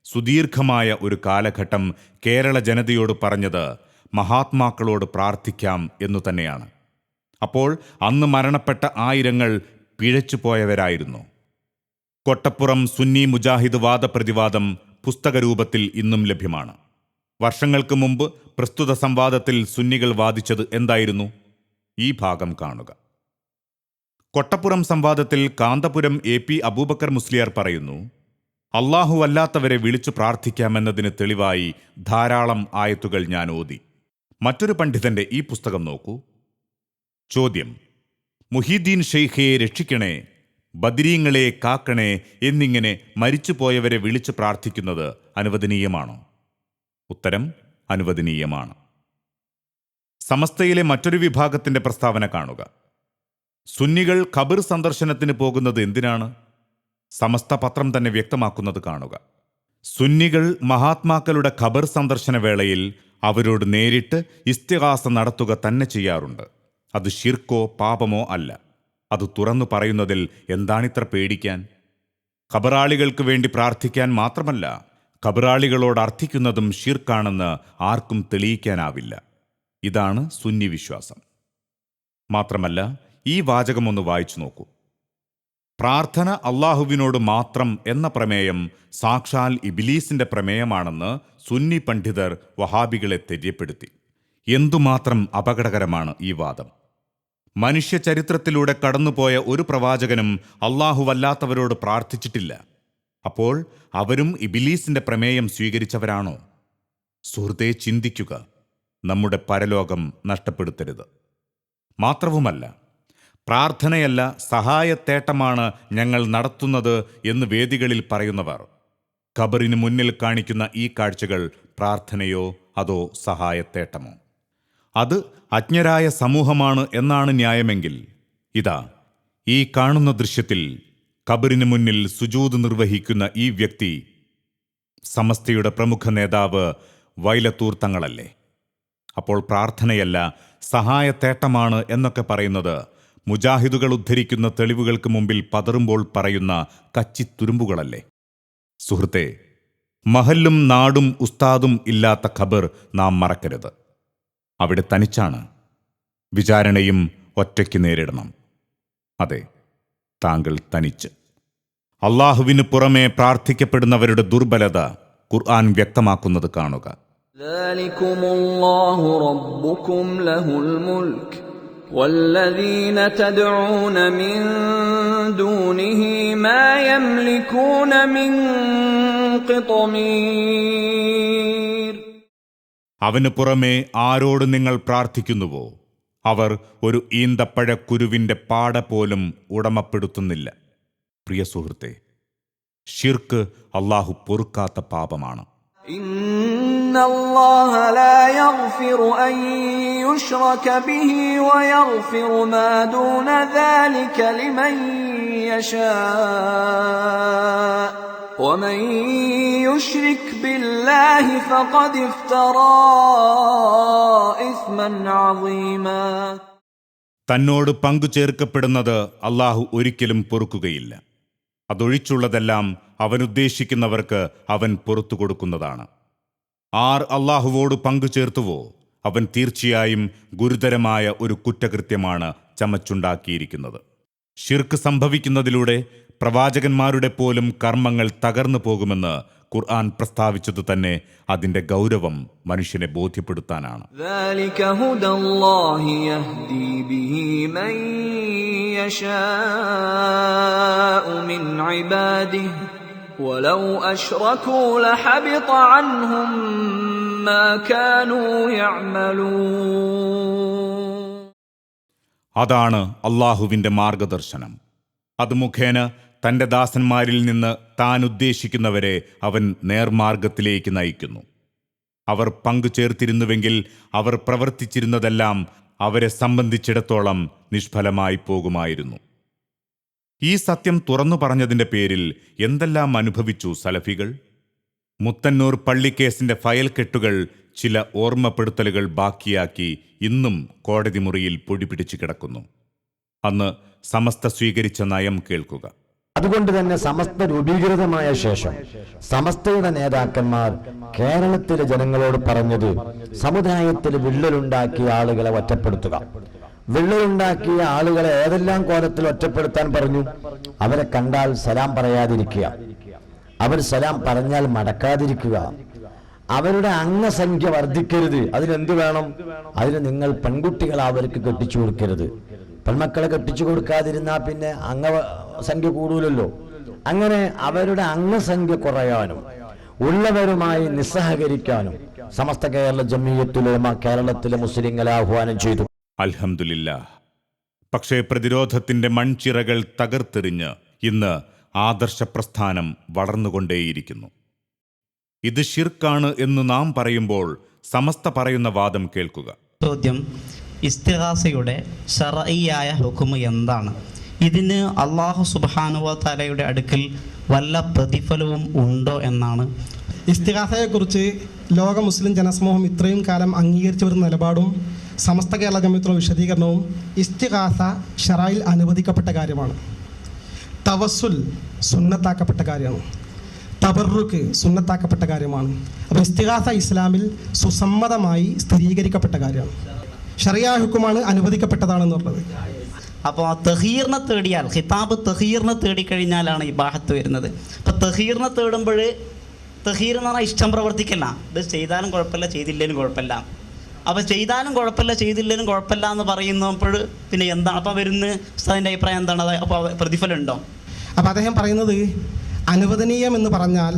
സുദീർഘമായ ഒരു കാലഘട്ടം കേരള ജനതയോട് പറഞ്ഞത് മഹാത്മാക്കളോട് പ്രാർത്ഥിക്കാം എന്നു തന്നെയാണ്. അപ്പോൾ അന്ന് മരണപ്പെട്ട ആയിരങ്ങൾ പിഴച്ചുപോയവരായിരുന്നു. കൊട്ടപ്പുറം സുന്നി മുജാഹിദ് വാദപ്രതിവാദം പുസ്തകരൂപത്തിൽ ഇന്നും ലഭ്യമാണ്. വർഷങ്ങൾക്ക് മുമ്പ് പ്രസ്തുത സംവാദത്തിൽ സുന്നികൾ വാദിച്ചത് എന്തായിരുന്നു? ഈ ഭാഗം കാണുക. കൊട്ടപ്പുറം സംവാദത്തിൽ കാന്തപുരം AP അബൂബക്കർ മുസ്ലിയാർ പറയുന്നു, അള്ളാഹു അല്ലാത്തവരെ വിളിച്ചു പ്രാർത്ഥിക്കാമെന്നതിന് തെളിവായി ധാരാളം ആയത്തുകൾ ഞാൻ ഓതി. മറ്റൊരു പണ്ഡിതന്റെ ഈ പുസ്തകം നോക്കൂ. ചോദ്യം: മുഹീദ്ദീൻ ഷെയ്ഖയെ രക്ഷിക്കണേ, ബദരീങ്ങളെ കാക്കണേ എന്നിങ്ങനെ മരിച്ചുപോയവരെ വിളിച്ചു പ്രാർത്ഥിക്കുന്നത് അനുവദനീയമാണോ? ഉത്തരം: അനുവദനീയമാണ്. സമസ്തയിലെ മറ്റൊരു വിഭാഗത്തിന്റെ പ്രസ്താവന കാണുക. സുന്നികൾ ഖബർ സന്ദർശനത്തിന് പോകുന്നത് എന്തിനാണ്? സമസ്ത പത്രം തന്നെ വ്യക്തമാക്കുന്നത് കാണുക. സുന്നികൾ മഹാത്മാക്കളുടെ ഖബർ സന്ദർശന വേളയിൽ അവരോട് നേരിട്ട് ഇസ്തിഗാസ നടത്തുക തന്നെ ചെയ്യാറുണ്ട്. അത് ശിർക്കോ പാപമോ അല്ല. അത് തുറന്നു പറയുന്നതിൽ എന്താണിത്ര പേടിക്കാൻ? ഖബറാളികൾക്ക് വേണ്ടി പ്രാർത്ഥിക്കാൻ മാത്രമല്ല, ഖബറാളികളോട് അർത്ഥിക്കുന്നതും ശിർക്കാണെന്ന് ആർക്കും തെളിയിക്കാനാവില്ല. ഇതാണ് സുന്നി വിശ്വാസം. മാത്രമല്ല, ഈ വാചകമൊന്ന് വായിച്ചു നോക്കൂ. പ്രാർത്ഥന അള്ളാഹുവിനോട് മാത്രം എന്ന പ്രമേയം സാക്ഷാൽ ഇബ്ലീസിന്റെ പ്രമേയമാണെന്ന് സുന്നി പണ്ഡിതർ വഹാബികളെ തെര്യപ്പെടുത്തി. എന്തുമാത്രം അപകടകരമാണ് ഈ വാദം! മനുഷ്യ ചരിത്രത്തിലൂടെ കടന്നുപോയ ഒരു പ്രവാചകനും അള്ളാഹുവല്ലാത്തവരോട് പ്രാർത്ഥിച്ചിട്ടില്ല. അപ്പോൾ അവരും ഇബ്ലീസിന്റെ പ്രമേയം സ്വീകരിച്ചവരാണോ? സുഹൃത്തെ, ചിന്തിക്കുക. നമ്മുടെ പരലോകം നഷ്ടപ്പെടുത്തരുത്. മാത്രവുമല്ല, പ്രാർത്ഥനയല്ല സഹായത്തേട്ടമാണ് ഞങ്ങൾ നടത്തുന്നത് എന്ന് വേദികളിൽ പറയുന്നവർ ഖബറിന് മുന്നിൽ കാണിക്കുന്ന ഈ കാഴ്ചകൾ പ്രാർത്ഥനയോ അതോ സഹായത്തേട്ടമോ? അത് അജ്ഞരായ സമൂഹമാണ് എന്നാണ് ന്യായമെങ്കിൽ, ഇതാ ഈ കാണുന്ന ദൃശ്യത്തിൽ ഖബറിന് മുന്നിൽ സുജൂദ് നിർവഹിക്കുന്ന ഈ വ്യക്തി സമസ്തയുടെ പ്രമുഖ നേതാവ് വൈലത്തൂർ തങ്ങളല്ലേ? അപ്പോൾ പ്രാർത്ഥനയല്ല സഹായത്തേട്ടമാണ് എന്നൊക്കെ പറയുന്നത് മുജാഹിദുകൾ ഉദ്ധരിക്കുന്ന തെളിവുകൾക്ക് മുമ്പിൽ പതറുമ്പോൾ പറയുന്ന കച്ചിത്തുരുമ്പുകളല്ലേ? സുഹൃത്തെ, മഹല്ലും നാടും ഉസ്താദും ഇല്ലാത്ത ഖബർ നാം മറക്കരുത്. അവിടെ തനിച്ചാണ്. വിചാരണയും ഒറ്റയ്ക്ക് നേരിടണം. അതെ, താങ്കൾ തനിച്ച്. അള്ളാഹുവിന് പുറമെ പ്രാർത്ഥിക്കപ്പെടുന്നവരുടെ ദുർബലത ഖുർആൻ വ്യക്തമാക്കുന്നത് കാണുക. ذلكمُല്ലാഹു റബ്ബുകും ലഹുൽ മുൽക് വല്ലദീന തദ്ഊന മിൻ ദൂനിഹി മാ യംലികൂന മിൻ ഖിത്മീർ. അവന് പുറമെ ആരോട് നിങ്ങൾ പ്രാർത്ഥിക്കുന്നുവോ അവർ ഒരു ഈന്തപ്പഴക്കുരുവിന്റെ പാട പോലും ഉടമപ്പെടുത്തുന്നില്ല. പ്രിയ സുഹൃത്തെ, ശിർക്ക് അള്ളാഹു പൊറുക്കാത്ത പാപമാണ്. ഇന്നല്ലാഹ ലാ യഗ്ഫിറു അൻ യുശ്റക ബിഹി വയഗ്ഫിറു മാ ദൂന ദാലിക ലിമൻ യശാ വമൻ യുശ്രിക് ബില്ലാഹി ഫഖദ് ഇഫ്തറാ ഇസ്മൻ അദീമാ. തന്നോട് പങ്കുചേർക്കപ്പെടുന്നത് അള്ളാഹു ഒരിക്കലും പൊറുക്കുകയില്ല. അതൊഴിച്ചുള്ളതെല്ലാം അവനുദ്ദേശിക്കുന്നവർക്ക് അവൻ പുറത്തു കൊടുക്കുന്നതാണ്. ആർ അള്ളാഹുവോട് പങ്കുചേർത്തുവോ അവൻ തീർച്ചയായും ഗുരുതരമായ ഒരു കുറ്റകൃത്യമാണ് ചമച്ചുണ്ടാക്കിയിരിക്കുന്നത്. ശിർക്ക് സംഭവിക്കുന്നതിലൂടെ പ്രവാചകന്മാരുടെ പോലും കർമ്മങ്ങൾ തകർന്നു പോകുമെന്ന് ഖുർആൻ പ്രസ്താവിച്ചത് തന്നെ അതിൻ്റെ ഗൗരവം മനുഷ്യനെ ബോധ്യപ്പെടുത്താനാണ്. ذلك هدى الله يهدي به من يشاء من عباده ولو أشركوا لحبط عنهم ما كانوا يعملون. അതാണ് അള്ളാഹുവിൻ്റെ മാർഗദർശനം. അത് മുഖേന തൻ്റെ ദാസന്മാരിൽ നിന്ന് താൻ ഉദ്ദേശിക്കുന്നവരെ അവൻ നേർമാർഗത്തിലേക്ക് നയിക്കുന്നു. അവർ പങ്കുചേർത്തിരുന്നുവെങ്കിൽ അവർ പ്രവർത്തിച്ചിരുന്നതെല്ലാം അവരെ സംബന്ധിച്ചിടത്തോളം നിഷ്ഫലമായി പോകുമായിരുന്നു. ഈ സത്യം തുറന്നു പറഞ്ഞതിൻ്റെ പേരിൽ എന്തെല്ലാം അനുഭവിച്ചു സലഫികൾ. മുത്തന്നൂർ പള്ളിക്കേസിൻ്റെ ഫയൽ കെട്ടുകൾ ചില ഓർമ്മപ്പെടുത്തലുകൾ ബാക്കിയാക്കി ഇന്നും കോടതി മുറിയിൽ പൊടിപിടിച്ചു കിടക്കുന്നു. അന്ന് സമസ്ത സ്വീകരിച്ച നയം കേൾക്കുക. അതുകൊണ്ട് തന്നെ സമസ്ത രൂപീകൃതമായ ശേഷം സമസ്തയുടെ നേതാക്കന്മാർ കേരളത്തിലെ ജനങ്ങളോട് പറഞ്ഞത് സമുദായത്തിൽ വിള്ളലുണ്ടാക്കിയ ആളുകളെ ഒറ്റപ്പെടുത്തുക. വിള്ളലുണ്ടാക്കിയ ആളുകളെ ഏതെല്ലാം കോലത്തിൽ ഒറ്റപ്പെടുത്താൻ പറഞ്ഞു? അവരെ കണ്ടാൽ സലാം പറയാതിരിക്കുക, അവർ സലാം പറഞ്ഞാൽ മടക്കാതിരിക്കുക, അവരുടെ അംഗസംഖ്യ വർദ്ധിക്കരുത്. അതിനെന്ത് വേണം? അതിന് നിങ്ങൾ പെൺകുട്ടികളെ അവർക്ക് കെട്ടിച്ചു കൊടുക്കരുത്. പെൺമക്കളെ കെട്ടിച്ചു കൊടുക്കാതിരുന്നാൽ പിന്നെ അംഗസംഖ്യ കൂടൂലല്ലോ. അങ്ങനെ അവരുടെ അംഗസംഖ്യ കുറയാനും ഉള്ളവരുമായി നിസ്സഹകരിക്കാനും സമസ്ത കേരള ജമിയത്തുൽ ഉലമ കേരളത്തിലെ മുസ്ലിങ്ങളെ ആഹ്വാനം ചെയ്തു. അൽഹംദുലില്ലാഹ്. പക്ഷേ പ്രതിരോധത്തിൻ്റെ മൺചിറകൾ തകർത്തെറിഞ്ഞ് ഇന്ന് ആദർശ പ്രസ്ഥാനം വളർന്നുകൊണ്ടേയിരിക്കുന്നു. ഇത് ശിർക്കാണ് എന്ന് നാം പറയുമ്പോൾ സമസ്ത പറയുന്ന വാദം കേൾക്കുക. ചോദ്യം: ഇസ്തിഗാസയുടെ ശർഈയായ ഹുക്മ് എന്താണ്? ഇതിന് അല്ലാഹു സുബ്ഹാനഹു വ തആലയുടെ അടുക്കൽ വല്ല പ്രതിഫലവും ഉണ്ടോ എന്നാണ്. ഇസ്തിഗാസയെക്കുറിച്ച് ലോക മുസ്ലിം ജനസമൂഹം ഇത്രയും കാലം അംഗീകരിച്ച ഒരു നിലപാടും സമസ്ത കേരള ജമിയത്തുൽ വിശദീകരണവും ഇസ്തിഗാസ ശറയിൽ അനുവദിക്കപ്പെട്ട കാര്യമാണ്. തവസ്സുൽ സുന്നത്താക്കപ്പെട്ട കാര്യമാണ്. തബറുക്ക് സുന്നത്താക്കപ്പെട്ട കാര്യമാണ്. അപ്പോൾ ഇസ്തിഗാസ ഇസ്ലാമിൽ സുസമ്മതമായി സ്ഥിരീകരിക്കപ്പെട്ട കാര്യമാണ്. ശറിയാ ഹുക്കുമാണ് അനുവദിക്കപ്പെട്ടതാണെന്നുള്ളത്. അപ്പോൾ തഹീറിനെ തേടിയാൽ, ഖിതാബ് തഹീറിനെ തേടിക്കഴിഞ്ഞാലാണ് ഇബാഹത്ത് വരുന്നത്. അപ്പോൾ തഹീറിനെ തേടുമ്പോൾ തഹീർ എന്ന് പറഞ്ഞാൽ ഇഷ്ടം പ്രവർത്തിക്കല്ല. ഇത് ചെയ്താലും കുഴപ്പമില്ല, ചെയ്തില്ലേലും കുഴപ്പമില്ല. അപ്പോൾ ചെയ്താലും കുഴപ്പമില്ല, ചെയ്തില്ലേലും കുഴപ്പമില്ല എന്ന് പറയുന്നപ്പോൾ പിന്നെ എന്താണ് അപ്പോൾ വരുന്നത്? ഉസ്താദിൻ്റെ അഭിപ്രായം എന്താണ്? അപ്പോൾ പ്രതിഫലം ഉണ്ടോ? അപ്പോൾ അദ്ദേഹം പറയുന്നത് അനുവദനീയം എന്ന് പറഞ്ഞാൽ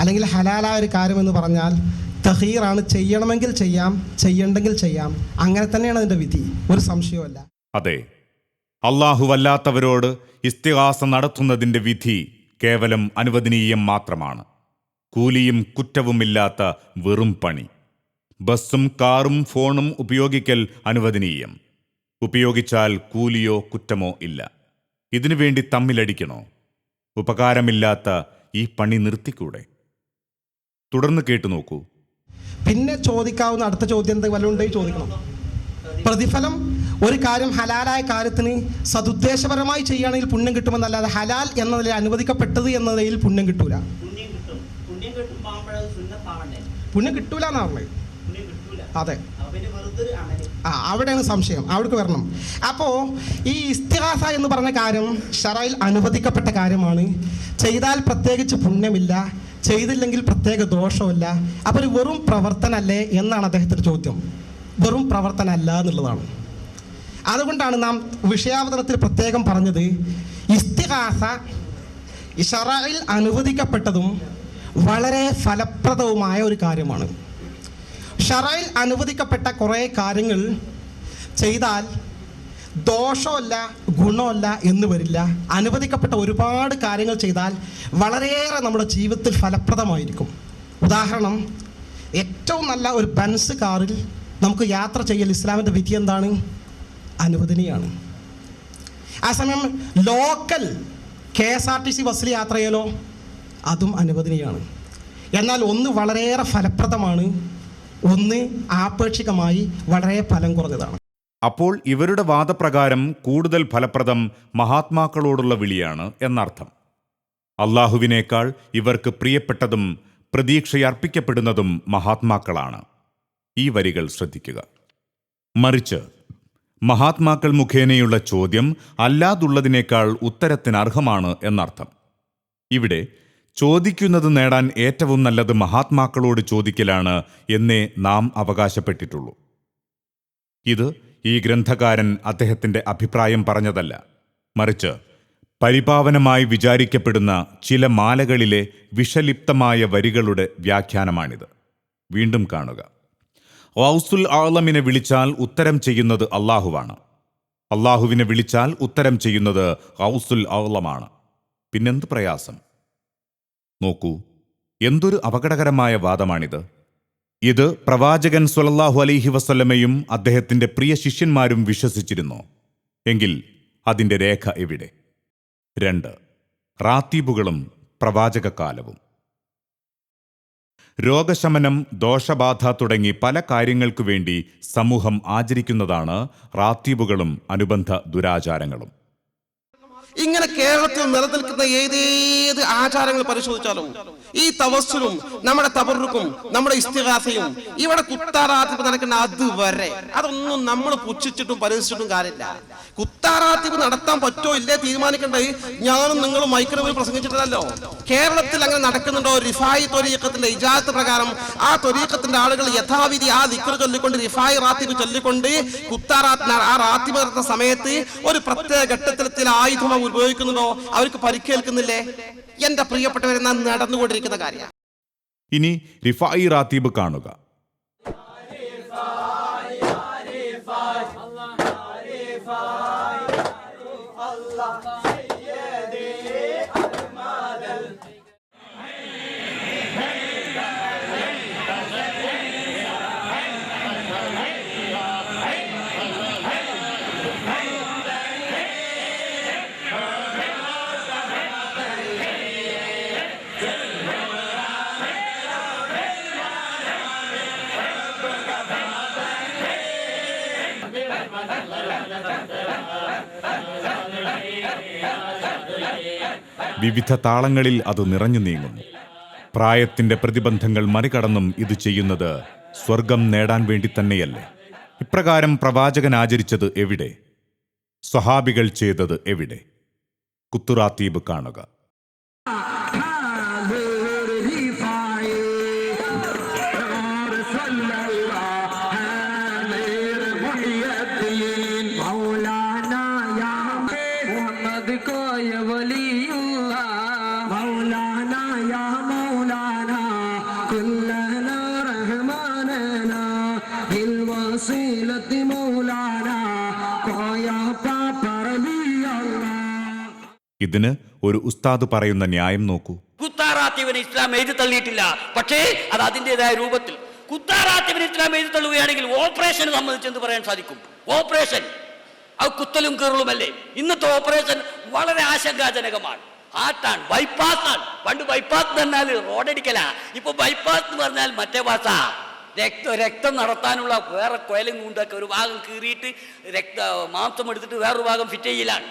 അല്ലെങ്കിൽ ഹലാലായ ഒരു കാര്യം എന്ന് പറഞ്ഞാൽ തഹീറാണ്. ചെയ്യണമെങ്കിൽ ചെയ്യാം, ചെയ്യണ്ടെങ്കിൽ ചെയ്യാം. അങ്ങനെ തന്നെയാണ് അതിൻ്റെ വിധി, ഒരു സംശയവുമല്ല. അതെ, അല്ലാഹുവല്ലാത്തവരോട് ഇസ്തിഗാസ നടത്തുന്നതിൻ്റെ വിധി കേവലം അനുവദനീയം മാത്രമാണ്. കൂലിയും കുറ്റവുമില്ലാത്ത വെറും പണി. ബസ്സും കാറും ഫോണും ഉപയോഗിക്കൽ അനുവദനീയം. ഉപയോഗിച്ചാൽ കൂലിയോ കുറ്റമോ ഇല്ല. ഇതിനു വേണ്ടി തമ്മിലടിക്കണോ? ഉപകാരമില്ലാത്ത ഈ പണി നിർത്തിക്കൂടെ? തുടർന്ന് കേട്ടു നോക്കൂ. പിന്നെ ചോദിക്കാവുന്ന അടുത്ത ചോദ്യം വല്ലതുണ്ടെങ്കിൽ ചോദിക്കണം. പ്രതിഫലം ഒരു കാര്യം ഹലാലായ കാര്യത്തിന് സതുദ്ദേശപരമായി ചെയ്യുകയാണെങ്കിൽ പുണ്യം കിട്ടുമെന്നല്ലാതെ ഹലാൽ എന്നതിൽ അനുവദിക്കപ്പെട്ടത് എന്നതിൽ പുണ്യം കിട്ടൂല. പുണ്യം കിട്ടൂല എന്നാണ് പറഞ്ഞത്. അതെ, അവിടെയാണ് സംശയം, അവിടേക്ക് വരണം. അപ്പോൾ ഈ ഇസ്തിഗാസ എന്ന് പറഞ്ഞ കാര്യം ശറയിൽ അനുവദിക്കപ്പെട്ട കാര്യമാണ്. ചെയ്താൽ പ്രത്യേകിച്ച് പുണ്യമില്ല, ചെയ്തില്ലെങ്കിൽ പ്രത്യേക ദോഷമില്ല. അപ്പോൾ ഒരു വെറും പ്രവർത്തനമല്ലേ എന്നാണ് അദ്ദേഹത്തിൻ്റെ ചോദ്യം. വെറും പ്രവർത്തനമല്ല എന്നുള്ളതാണ്. അതുകൊണ്ടാണ് നാം വിഷയാവതരണത്തിൽ പ്രത്യേകം പറഞ്ഞത് ഇസ്തിഗാസ ശറയിൽ അനുവദിക്കപ്പെട്ടതും വളരെ ഫലപ്രദവുമായ ഒരു കാര്യമാണ്. ശറയിൽ അനുവദിക്കപ്പെട്ട കുറേ കാര്യങ്ങൾ ചെയ്താൽ ദോഷമല്ല ഗുണമല്ല എന്ന് വരില്ല. അനുവദിക്കപ്പെട്ട ഒരുപാട് കാര്യങ്ങൾ ചെയ്താൽ വളരെയേറെ നമ്മുടെ ജീവിതത്തിൽ ഫലപ്രദമായിരിക്കും. ഉദാഹരണം, ഏറ്റവും നല്ല ഒരു ബെൻസ് കാറിൽ നമുക്ക് യാത്ര ചെയ്യൽ ഇസ്ലാമിൻ്റെ വിധി എന്താണ്? അനുവദനീയമാണ്. ആ സമയം ലോക്കൽ KSRTC ബസ്സിൽ യാത്ര ചെയ്യലോ അതും അനുവദനീയമാണ്. എന്നാൽ ഒന്ന് വളരെയേറെ ഫലപ്രദമാണ്, ഒന്ന് ആപേക്ഷികമായി വളരെ ഫലം കുറഞ്ഞതാണ്. അപ്പോൾ ഇവരുടെ വാദപ്രകാരം കൂടുതൽ ഫലപ്രദം മഹാത്മാക്കളോടുള്ള വിളിയാണ് എന്നർത്ഥം. അള്ളാഹുവിനേക്കാൾ ഇവർക്ക് പ്രിയപ്പെട്ടതും പ്രതീക്ഷയർപ്പിക്കപ്പെടുന്നതും മഹാത്മാക്കളാണ്. ഈ വരികൾ ശ്രദ്ധിക്കുക. മറിച്ച് മഹാത്മാക്കൾ മുഖേനയുള്ള ചോദ്യം അല്ലാതുള്ളതിനേക്കാൾ ഉത്തരത്തിന് അർഹമാണ് എന്നർത്ഥം. ഇവിടെ ചോദിക്കുന്നത് നേടാൻ ഏറ്റവും നല്ലത് മഹാത്മാക്കളോട് ചോദിക്കലാണ് എന്നേ നാം അവകാശപ്പെട്ടിട്ടുള്ളൂ. ഇത് ഈ ഗ്രന്ഥകാരൻ അദ്ദേഹത്തിൻ്റെ അഭിപ്രായം പറഞ്ഞതല്ല, മറിച്ച് പരിപാവനമായി വിചാരിക്കപ്പെടുന്ന ചില മാലകളിലെ വിഷലിപ്തമായ വരികളുടെ വ്യാഖ്യാനമാണിത്. വീണ്ടും കാണുക. ഗൗസുൽ ആളമിനെ വിളിച്ചാൽ ഉത്തരം ചെയ്യുന്നത് അള്ളാഹുവാണ്. അള്ളാഹുവിനെ വിളിച്ചാൽ ഉത്തരം ചെയ്യുന്നത് ഗൗസുൽ ആളമാണ്. പിന്നെന്ത് പ്രയാസം? നോക്കൂ, എന്തൊരു അപകടകരമായ വാദമാണിത്. ഇത് പ്രവാചകൻ സ്വല്ലല്ലാഹു അലൈഹി വസല്ലമയും അദ്ദേഹത്തിൻ്റെ പ്രിയ ശിഷ്യന്മാരും വിശ്വസിച്ചിരുന്നോ? എങ്കിൽ അതിൻ്റെ രേഖ എവിടെ? 2. റാത്തീബുകളും പ്രവാചകകാലവും. രോഗശമനം, ദോഷബാധ തുടങ്ങി പല കാര്യങ്ങൾക്കു വേണ്ടി സമൂഹം ആചരിക്കുന്നതാണ് റാത്തീബുകളും അനുബന്ധ ദുരാചാരങ്ങളും. ഇങ്ങനെ കേരളത്തിൽ നിലനിൽക്കുന്ന ഏതേത് ആചാരങ്ങൾ പരിശോധിച്ചാലും ഈ തവസ്സുലും നമ്മുടെ തബറുക്കും നമ്മുടെ ഇസ്തിഗാസയും ഇവിടെ കുത്താറാത്തിപ്പ് നടക്കുന്ന അതുവരെ അതൊന്നും നമ്മൾ പുച്ഛിച്ചിട്ടും പരിഹസിച്ചിട്ടും കാര്യമില്ല. കുത്താറാത്തിപ്പ് നടത്താൻ പറ്റോ ഇല്ലേ തീരുമാനിക്കേണ്ടത് ഞാനും നിങ്ങളും മൈക്രോവേവ് പ്രസംഗിച്ചിട്ടില്ലല്ലോ. കേരളത്തിൽ അങ്ങനെ നടക്കുന്നുണ്ടോ? റിഫായി ത്വരീഖത്തിന്റെ ഇജാത്ത് പ്രകാരം ആ ത്വരീഖത്തിന്റെ ആളുകൾ യഥാവിധി ആ ദിക്ർ ചൊല്ലിക്കൊണ്ട് റിഫായി റാത്തിബ് ചൊല്ലിക്കൊണ്ട് ആ റാത്തിബ് നടത്തുന്ന സമയത്ത് ഒരു പ്രത്യേക ഘട്ടത്തിൽ ചില ആയുധം ഉപയോഗിക്കുന്നുണ്ടോ? അവർക്ക് പരിക്കേൽക്കുന്നില്ലേ? എന്റെ പ്രിയപ്പെട്ടവരെ, നാം നടന്നുകൊണ്ടിരിക്കുന്ന കാര്യം. ഇനി റിഫായി റാത്തീബ് കാണുക. വിവിധ താളങ്ങളിൽ അത് നിറഞ്ഞു നീങ്ങുന്നു. പ്രായത്തിൻ്റെ പ്രതിബന്ധങ്ങൾ മറികടന്നും ഇത് ചെയ്യുന്നത് സ്വർഗം നേടാൻ വേണ്ടി തന്നെയല്ലേ? ഇപ്രകാരം പ്രവാചകൻ ആചരിച്ചത് എവിടെ? സ്വഹാബികൾ ചെയ്തത് എവിടെ? കുത്തുറാത്തീബ് കാണുക. ഇതിന് ഒരു ഉസ്താദ് പറയുന്ന ന്യായം നോക്കൂ. കുത്താറാത്തീബിന് ഇസ്ലാം എഴുതി തള്ളിയിട്ടില്ല, പക്ഷേ അത് അതിൻ്റെതായ രൂപത്തിൽ. കുത്താറാത്തീബിന് ഇസ്ലാം എഴുതി തള്ളുകയാണെങ്കിൽ ഓപ്പറേഷൻ സംബന്ധിച്ച് എന്ത് പറയാൻ സാധിക്കും? ഓപ്പറേഷൻ അത് കുത്തലും കീറലുമല്ലേ? ഇന്നത്തെ ഓപ്പറേഷൻ വളരെ ആശങ്കാജനകമാണ്. ഹാർട്ടാണ്, ബൈപ്പാസാണ്. പണ്ട് ബൈപ്പാസ് എന്ന് പറഞ്ഞാൽ റോഡടിക്കലാ, ഇപ്പൊ ബൈപ്പാസ് എന്ന് പറഞ്ഞാൽ മറ്റേ ഭാഷ. രക്തം നടത്താനുള്ള വേറെ കൊയലും കൊണ്ടൊക്കെ ഒരു ഭാഗം കീറിയിട്ട് മാംസം എടുത്തിട്ട് വേറൊരു ഭാഗം ഫിറ്റ് ചെയ്യലാണ്.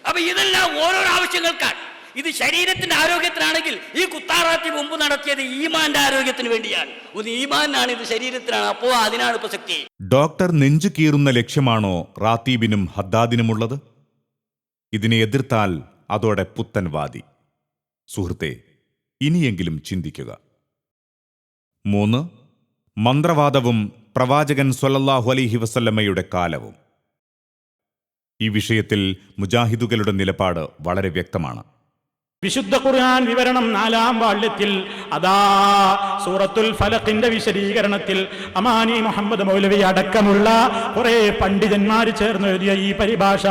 അപ്പൊ ഇതെല്ലാം ഓരോരോ ആവശ്യങ്ങൾക്കാണ്. ഇത് ശരീരത്തിന്റെ ആരോഗ്യത്തിനാണെങ്കിൽ ഈ കുത്താറാത്തി മുമ്പ് നടത്തിയത് ഈമാന്റെ ആരോഗ്യത്തിന് വേണ്ടിയാണ്. ഒന്ന് ഈമാനാണ്, ഇത് ശരീരത്തിനാണ്. അപ്പോ അതിനാണ് പ്രസക്തി. ഡോക്ടർ നെഞ്ചു കീറുന്ന ലക്ഷ്യമാണോ റാത്തീബിനും ഹദ്ദാദിനുമുള്ളത്? ഇതിനെ എതിർത്താൽ അതോടെ പുത്തൻവാദി. സുഹൃത്തെ, ഇനിയെങ്കിലും ചിന്തിക്കുക. 3. മന്ത്രവാദവും പ്രവാചകൻ സ്വല്ലല്ലാഹു അലൈഹി വസല്ലമയുടെ കാലവും. ഈ വിഷയത്തിൽ മുജാഹിദുകളുടെ നിലപാട് വളരെ വ്യക്തമാണ്. വിശുദ്ധ ഖുർആൻ വിവരണം 4-ാം വാള്യത്തിൽ അതാ സൂറത്തുൽ ഫലഖിന്റെ വിശദീകരണത്തിൽ അമാനി മുഹമ്മദ് മൗലവി അടക്കമുള്ള കുറെ പണ്ഡിതന്മാർ ചേർന്ന് എഴുതിയ ഈ പരിഭാഷ,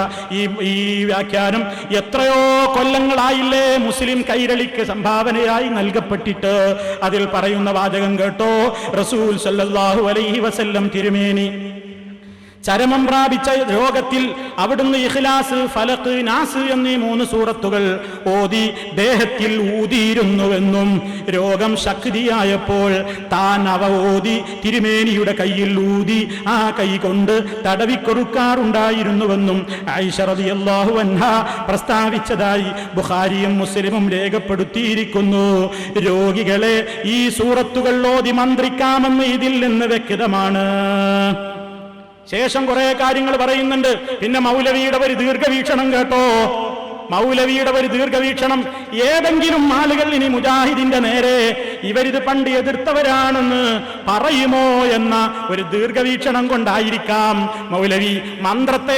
ഈ വ്യാഖ്യാനം എത്രയോ കൊല്ലങ്ങളായില്ലേ മുസ്ലിം കൈരളിക്ക് സംഭാവനയായി നൽകപ്പെട്ടിട്ട്. അതിൽ പറയുന്ന വാചകം കേട്ടോ. റസൂൽ സല്ലല്ലാഹു അലൈഹി വസല്ലം തിരുമേനി ചരമം പ്രാപിച്ച രോഗത്തിൽ അവിടുന്ന് ഇഖ്ലാസ്, ഫലഖ്, നാസ് എന്നീ 3 സൂറത്തുകൾ ഓതി ദേഹത്തിൽ ഊതിയിരുന്നുവെന്നും രോഗം ശക്തിയായപ്പോൾ താൻ അവ ഓതി തിരുമേനിയുടെ കയ്യിൽ ഊതി ആ കൈ കൊണ്ട് തടവിക്കൊടുക്കാറുണ്ടായിരുന്നുവെന്നും ആയിഷ റളിയല്ലാഹു അൻഹാ പ്രസ്താവിച്ചതായി ബുഖാരിയും മുസ്ലിമും രേഖപ്പെടുത്തിയിരിക്കുന്നു. രോഗികളെ ഈ സൂറത്തുകൾ ഓതി മന്ത്രിക്കാമെന്ന് ഇതിൽ നിന്ന് വ്യക്തമാണ്. ശേഷം കുറെ കാര്യങ്ങൾ പറയുന്നുണ്ട്. പിന്നെ മൗലവിയുടെ ഒരു ദീർഘവീക്ഷണം കേട്ടോ. മൗലവിയുടെ ഒരു ദീർഘവീക്ഷണം. ഏതെങ്കിലും ആളുകൾ ഇനി മുജാഹിദിന്റെ നേരെ ഇവരിത് പണ്ട് എതിർത്തവരാണെന്ന് പറയുമോ എന്ന ഒരു ദീർഘവീക്ഷണം കൊണ്ടായിരിക്കാം മൗലവി മന്ത്രത്തെ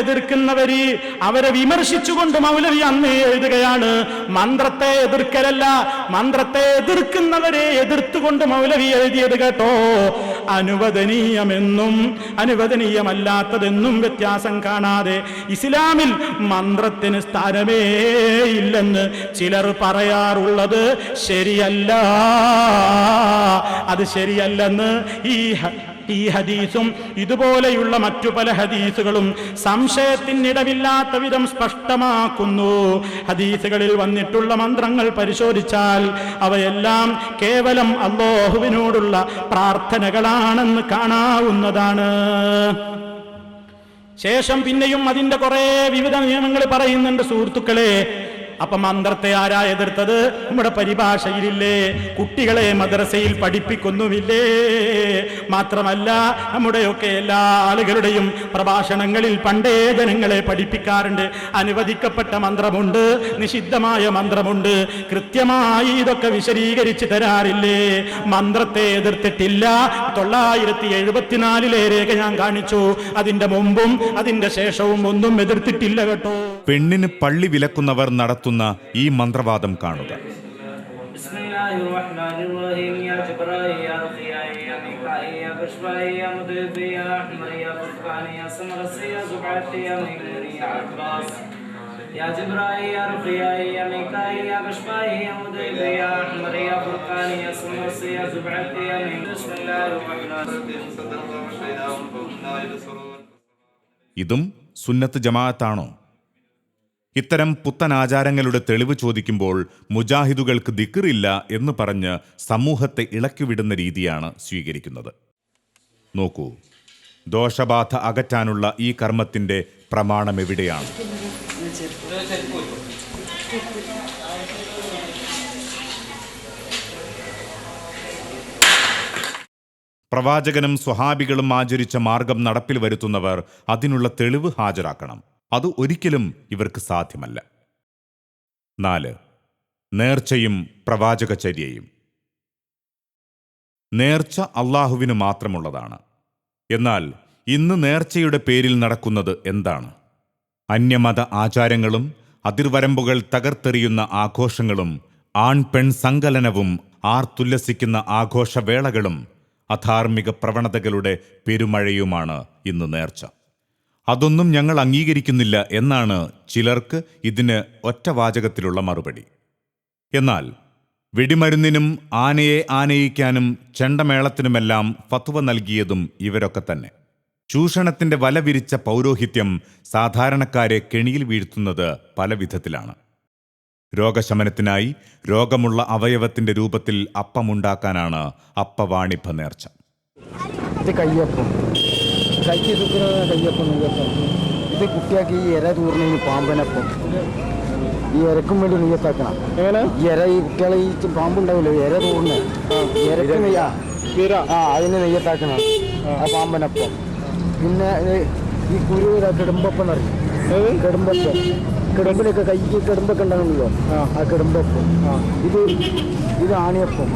എതിർക്കുന്നവര് അവരെ വിമർശിച്ചുകൊണ്ട് മൗലവി അന്ന് എഴുതുകയാണ്. മന്ത്രത്തെ എതിർക്കലല്ല, മന്ത്രത്തെ എതിർക്കുന്നവരെ എതിർത്തുകൊണ്ട് മൗലവി എഴുതിയത് കേട്ടോ. അനുവദനീയമെന്നും അനുവദനീയമല്ലാത്തതെന്നും വ്യത്യാസം കാണാതെ ഇസ്ലാമിൽ മന്ത്രത്തിന് സ്ഥാനമേ ഇല്ലെന്ന് ചിലർ പറയാറുള്ളത് ശരിയല്ല. അത് ശരിയല്ലെന്ന് ഈ ഹദീസും ഇതുപോലെയുള്ള മറ്റു പല ഹദീസുകളും സംശയത്തിനിടവില്ലാത്ത വിധം സ്പഷ്ടമാക്കുന്നു. ഹദീസുകളിൽ വന്നിട്ടുള്ള മന്ത്രങ്ങൾ പരിശോധിച്ചാൽ അവയെല്ലാം കേവലം അല്ലാഹുവിനോടുള്ള പ്രാർത്ഥനകളാണെന്ന് കാണാവുന്നതാണ്. ശേഷം പിന്നെയും അതിന്റെ കുറെ വിവിധ നിയമങ്ങൾ പറയുന്നുണ്ട് സുഹൃത്തുക്കളെ. അപ്പൊ മന്ത്രത്തെ ആരാ എതിർത്തത്? നമ്മുടെ പരിഭാഷയിലില്ലേ, കുട്ടികളെ മദ്രസയിൽ പഠിപ്പിക്കുന്നുമില്ലേ? മാത്രമല്ല നമ്മുടെയൊക്കെ എല്ലാ ആളുകളുടെയും പ്രഭാഷണങ്ങളിൽ പണ്ടേ ജനങ്ങളെ പഠിപ്പിക്കാറുണ്ട്. അനുവദിക്കപ്പെട്ട മന്ത്രമുണ്ട്, നിഷിദ്ധമായ മന്ത്രമുണ്ട്. കൃത്യമായി ഇതൊക്കെ വിശദീകരിച്ച് തരാറില്ലേ? മന്ത്രത്തെ എതിർത്തിട്ടില്ല. 974 രേഖ ഞാൻ കാണിച്ചു. അതിന്റെ മുമ്പും അതിന്റെ ശേഷവും ഒന്നും എതിർത്തിട്ടില്ല കേട്ടോ. പെണ്ണിന് പള്ളി വിലക്കുന്നവർ നടത്തുന്ന ഈ മന്ത്രവാദം കാണുക. ഇതും സുന്നത്ത് ജമാഅത്താണോ? ഇത്തരം പുത്തൻ ആചാരങ്ങളുടെ തെളിവ് ചോദിക്കുമ്പോൾ മുജാഹിദുകൾക്ക് ദിക്റില്ല എന്ന് പറഞ്ഞ് സമൂഹത്തെ ഇളക്കിവിടുന്ന രീതിയാണ് സ്വീകരിക്കുന്നത്. നോക്കൂ, ദോഷബാധ അകറ്റാനുള്ള ഈ കർമ്മത്തിന്റെ പ്രമാണം എവിടെയാണ്? പ്രവാചകനും സ്വഹാബികളും ആചരിച്ച മാർഗം നടപ്പിൽ വരുത്തുന്നവർ അതിനുള്ള തെളിവ് ഹാജരാക്കണം. അത് ഒരിക്കലും ഇവർക്ക് സാധ്യമല്ല. 4. നേർച്ചയും പ്രവാചകചര്യയും. നേർച്ച അള്ളാഹുവിന് മാത്രമുള്ളതാണ്. എന്നാൽ ഇന്ന് നേർച്ചയുടെ പേരിൽ നടക്കുന്നത് എന്താണ്? അന്യമത ആചാരങ്ങളും അതിർവരമ്പുകൾ തകർത്തെറിയുന്ന ആഘോഷങ്ങളും ആൺ പെൺ സങ്കലനവും ആർത്തുല്ലസിക്കുന്ന ആഘോഷവേളകളും അധാർമിക പ്രവണതകളുടെ പെരുമഴയുമാണ് ഇന്ന് നേർച്ച. അതൊന്നും ഞങ്ങൾ അംഗീകരിക്കുന്നില്ല എന്നാണ് ചിലർക്ക് ഇതിന് ഒറ്റവാചകത്തിലുള്ള മറുപടി. എന്നാൽ വെടിമരുന്നിനും ആനയെ ആനയിക്കാനും ചെണ്ടമേളത്തിനുമെല്ലാം ഫത്വ നൽകിയതും ഇവരൊക്കെ തന്നെ. ചൂഷണത്തിന്റെ വല വിരിച്ച പൗരോഹിത്യം സാധാരണക്കാരെ കെണിയിൽ വീഴ്ത്തുന്നത് പല വിധത്തിലാണ്. രോഗശമനത്തിനായി രോഗമുള്ള അവയവത്തിന്റെ രൂപത്തിൽ അപ്പമുണ്ടാക്കാനാണ് അപ്പവാണിഭ നേർച്ച. ഇത് കയ്യപ്പം, കൈക്ക് സുഖിക്കുന്ന കയ്യപ്പം, നെയ്യപ്പം. ഇത് കുട്ടിയാക്കി ഈ ഇര തൂർന്നതിന് പാമ്പനപ്പം. ഈ ഇരക്കും വേണ്ടി നെയ്യത്താക്കണം. ഈ ഇര ഈ കുട്ടികളെ ഈ പാമ്പുണ്ടാവില്ലോ, ഇര തൂർന്ന് ഇരക്ക് നെയ്യാ, അതിന് നെയ്യത്താക്കണം ആ പാമ്പനപ്പം. പിന്നെ ഈ കുരു കിടുമ്പപ്പം എന്നറിയും, കിടുമ്പപ്പം. കിടമ്പിലൊക്കെ കൈക്ക് കിടമ്പൊക്കെ ഉണ്ടാകുന്നല്ലോ, ആ കിടമ്പപ്പം. ഇത് ആണിയപ്പം.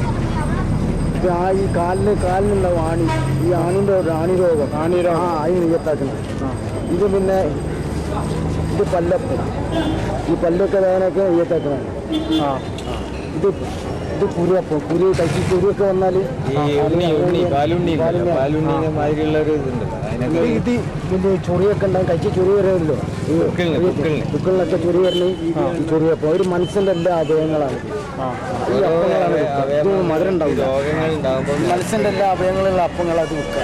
ഈ കാലിനുണ്ടാവും ആണി, ഈ ആണിൻ്റെ ആണി രോഗം, അതിന് നെയ്യത്താക്കണം. ഇത് പിന്നെ ഇത് പല്ലപ്പം, ഈ പല്ലൊക്കെ വേദനയൊക്കെ നെയ്യത്താക്കണം. ഇത് കുരുവപ്പം, കൈക്ക് കുരുവൊക്കെ വന്നാൽ ഇത് പിന്നെ ചൊറിയൊക്കെ ഉണ്ടാകും. കൈക്ക് ചൊറി വരുമല്ലോ, കുക്കളിലൊക്കെ ചൊറി വരണ ഈ ചൊറിയപ്പം. ഒരു മനുഷ്യന്റെ എല്ലാ അവയവങ്ങളാണ് ഈ അപ്പങ്ങളാണ്. ഇത് മധുരം ഉണ്ടാവില്ല. മനുഷ്യന്റെ എല്ലാ അവയവങ്ങളുള്ള അപ്പങ്ങളത് വെക്കുക.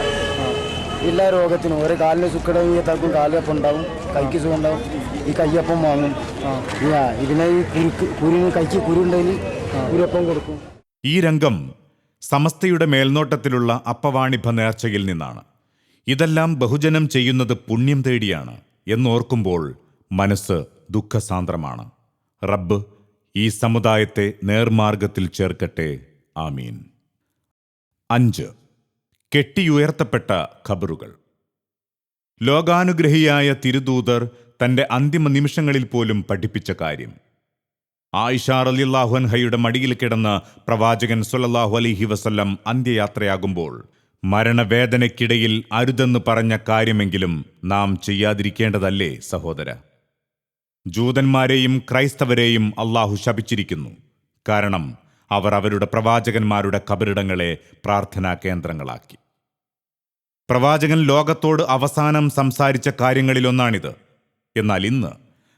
എല്ലാ രോഗത്തിനും ഒരു കാലിന് സുഖടത്താക്കും കാലപ്പം ഉണ്ടാവും, കൈക്ക് സുഖം ഉണ്ടാവും. ഈ കയ്യപ്പം വാങ്ങും. ഇതിനെ ഈ കുരുന്ന് കൈക്ക് കുരുണ്ടെങ്കിൽ കുരുപ്പം കൊടുക്കും. ഈ രംഗം സമസ്തയുടെ മേൽനോട്ടത്തിലുള്ള അപ്പവാണിഭ നേർച്ചയിൽ നിന്നാണ്. ഇതെല്ലാം ബഹുജനം ചെയ്യുന്നത് പുണ്യം തേടിയാണ് എന്നോർക്കുമ്പോൾ മനസ്സ് ദുഃഖസാന്ദ്രമാണ്. റബ്ബ് ഈ സമുദായത്തെ നേർമാർഗത്തിൽ ചേർക്കട്ടെ. ആമീൻ. 5. കെട്ടിയുയർത്തപ്പെട്ട ഖബറുകൾ. ലോകാനുഗ്രഹിയായ തിരുദൂതർ തൻ്റെ അന്തിമ നിമിഷങ്ങളിൽ പോലും പഠിപ്പിച്ച കാര്യം. ആയിഷ റളിയല്ലാഹു അൻഹയുടെ മടിയിൽ കിടന്ന് പ്രവാചകൻ സ്വല്ലല്ലാഹു അലൈഹി വസല്ലം അന്ത്യയാത്രയാകുമ്പോൾ മരണവേദനയ്ക്കിടയിൽ അരുതെന്ന് പറഞ്ഞ കാര്യമെങ്കിലും നാം ചെയ്യാതിരിക്കേണ്ടതല്ലേ സഹോദര? ജൂതന്മാരെയും ക്രൈസ്തവരെയും അള്ളാഹു ശപിച്ചിരിക്കുന്നു. കാരണം അവർ അവരുടെ പ്രവാചകന്മാരുടെ ഖബറിടങ്ങളെ പ്രാർത്ഥനാ കേന്ദ്രങ്ങളാക്കി. പ്രവാചകൻ ലോകത്തോട് അവസാനം സംസാരിച്ച കാര്യങ്ങളിലൊന്നാണിത്. എന്നാൽ ഇന്ന്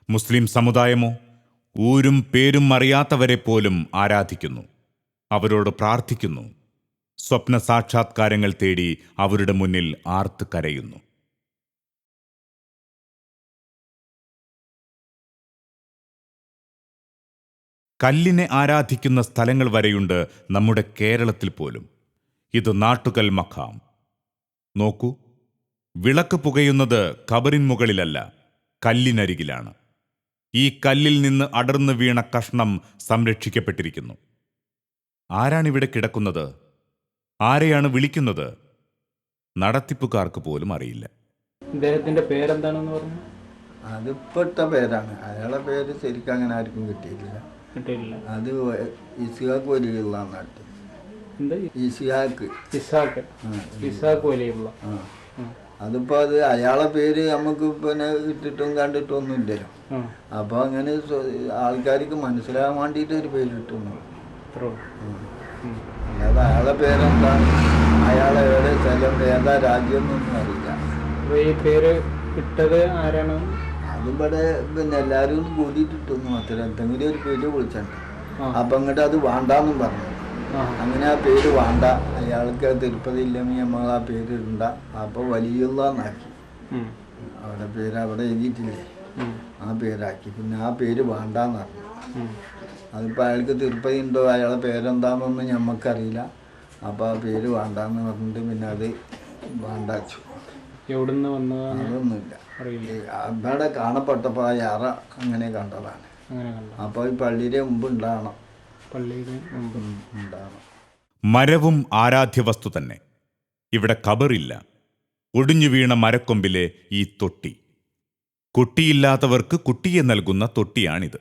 മുസ്ലിം സമുദായമോ ഊരും പേരും അറിയാത്തവരെ പോലും ആരാധിക്കുന്നു, അവരോട് പ്രാർത്ഥിക്കുന്നു, സ്വപ്ന സാക്ഷാത്കാരങ്ങൾ തേടി അവരുടെ മുന്നിൽ ആർത്ത് കരയുന്നു. കല്ലിനെ ആരാധിക്കുന്ന സ്ഥലങ്ങൾ വരെയുണ്ട് നമ്മുടെ കേരളത്തിൽ പോലും. ഇത് നാട്ടുകൽ മഖാം. നോക്കൂ, വിളക്ക് പുകയുന്നത് ഖബറിൻ മുകളിലല്ല, കല്ലിനരികിലാണ്. ഈ കല്ലിൽ നിന്ന് അടർന്നു വീണ കഷ്ണം സംരക്ഷിക്കപ്പെട്ടിരിക്കുന്നു. ആരാണിവിടെ കിടക്കുന്നത്? ആരെയാണ് വിളിക്കുന്നത്? നടത്തിപ്പുകാർക്ക് പോലും അറിയില്ല. ഇദ്ദേഹത്തിന്റെ പേരെന്താണെന്ന് പറഞ്ഞു? അതിപ്പെട്ട പേരാണ്. അയാളെ പേര് ശരിക്കും അങ്ങനെ ആർക്കും കിട്ടിയിട്ടില്ല. അത് ഇസ്ഹാഖ് വലിയുള്ള നാട്ടിൽ. ഇസ്ഹാഖ് വലിയുള്ള. അതിപ്പോ അത് അയാളെ പേര് നമുക്ക് പിന്നെ ഇട്ടിട്ടും കണ്ടിട്ടും ഒന്നും ഇല്ലല്ലോ. അപ്പൊ അങ്ങനെ ആൾക്കാർക്ക് മനസ്സിലാകാൻ വേണ്ടിയിട്ട് ഒരു പേര് കിട്ടുന്നു. അല്ലാതെ അയാളെ പേരെന്താ, അയാളെ ഏറെ സ്ഥലം ഏതാ രാജ്യം എന്നൊന്നും അറിയില്ല. ഈ പേര് ഇട്ടത് ആരാണ്? അതിവിടെ പിന്നെ എല്ലാരും കൂടിയിട്ടിട്ടൊന്നും അത്ര എന്തെങ്കിലും ഒരു പേര് വിളിച്ചിട്ടുണ്ട്. അപ്പൊ അങ്ങോട്ട് അത് വേണ്ടാന്നും പറഞ്ഞു. അങ്ങനെ ആ പേര് വേണ്ട, അയാൾക്ക് തിരുപ്പതി ഇല്ലെങ്കിൽ നമ്മൾ ആ പേര് ഇടണ്ട. അപ്പൊ വലിയുള്ളാക്കി അവിടെ പേര് അവിടെ എഴുതിയിട്ടില്ലേ, ആ പേരാക്കി. പിന്നെ ആ പേര് വേണ്ടാന്ന് പറഞ്ഞു. അതിപ്പോൾ അയാൾക്ക് തിരുപ്പതി ഉണ്ടോ അയാളെ പേരെന്താണെന്നൊന്നും ഞമ്മക്കറിയില്ല. അപ്പോൾ ആ പേര് വേണ്ടാന്ന് പറഞ്ഞിട്ട് പിന്നെ അത് വേണ്ടാച്ചു. എവിടുന്ന് വന്നതാണ് അതൊന്നുമില്ല, അവിടെ കാണപ്പെട്ടപ്പോൾ ആ യാറ അങ്ങനെ കണ്ടതാണ്. അപ്പോൾ ഈ പള്ളിയുടെ മുമ്പ് ഉണ്ടാകണം. മരവും ആരാധ്യവസ്തു തന്നെ. ഇവിടെ ഖബറില്ല. ഒടിഞ്ഞു വീണ മരക്കൊമ്പിലെ ഈ തൊട്ടി, കുട്ടിയില്ലാത്തവർക്ക് കുട്ടിയെ നൽകുന്ന തൊട്ടിയാണിത്.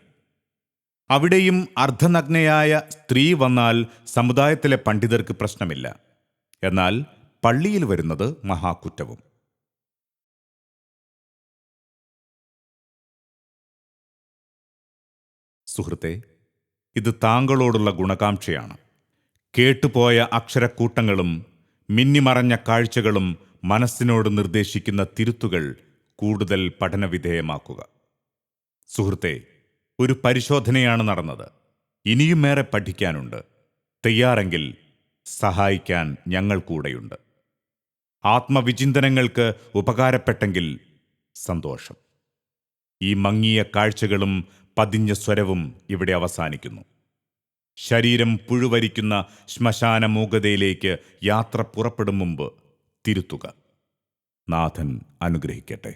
അവിടെയും അർദ്ധനഗ്നയായ സ്ത്രീ വന്നാൽ സമുദായത്തിലെ പണ്ഡിതർക്ക് പ്രശ്നമില്ല. എന്നാൽ പള്ളിയിൽ വരുന്നത് മഹാകുറ്റവും. സുഹൃത്തെ, ഇത് താങ്കളോടുള്ള ഗുണകാംക്ഷയാണ്. കേട്ടുപോയ അക്ഷരക്കൂട്ടങ്ങളും മിന്നിമറഞ്ഞ കാഴ്ചകളും മനസ്സിനോട് നിർദ്ദേശിക്കുന്ന തിരുത്തുകൾ കൂടുതൽ പഠനവിധേയമാക്കുക. സുഹൃത്തെ, ഒരു പരിശോധനയാണ് നടന്നത്. ഇനിയുമേറെ പഠിക്കാനുണ്ട്. തയ്യാറെങ്കിൽ സഹായിക്കാൻ ഞങ്ങൾ കൂടെയുണ്ട്. ആത്മവിചിന്തനങ്ങൾക്ക് ഉപകാരപ്പെട്ടെങ്കിൽ സന്തോഷം. ഈ മങ്ങിയ കാഴ്ചകളും പതിഞ്ഞ സ്വരവും ഇവിടെ അവസാനിക്കുന്നു. ശരീരം പുഴുവരിക്കുന്ന ശ്മശാന മൂകതയിലേക്ക് യാത്ര പുറപ്പെടും മുമ്പ് തിരുത്തുക. നാഥൻ അനുഗ്രഹിക്കട്ടെ.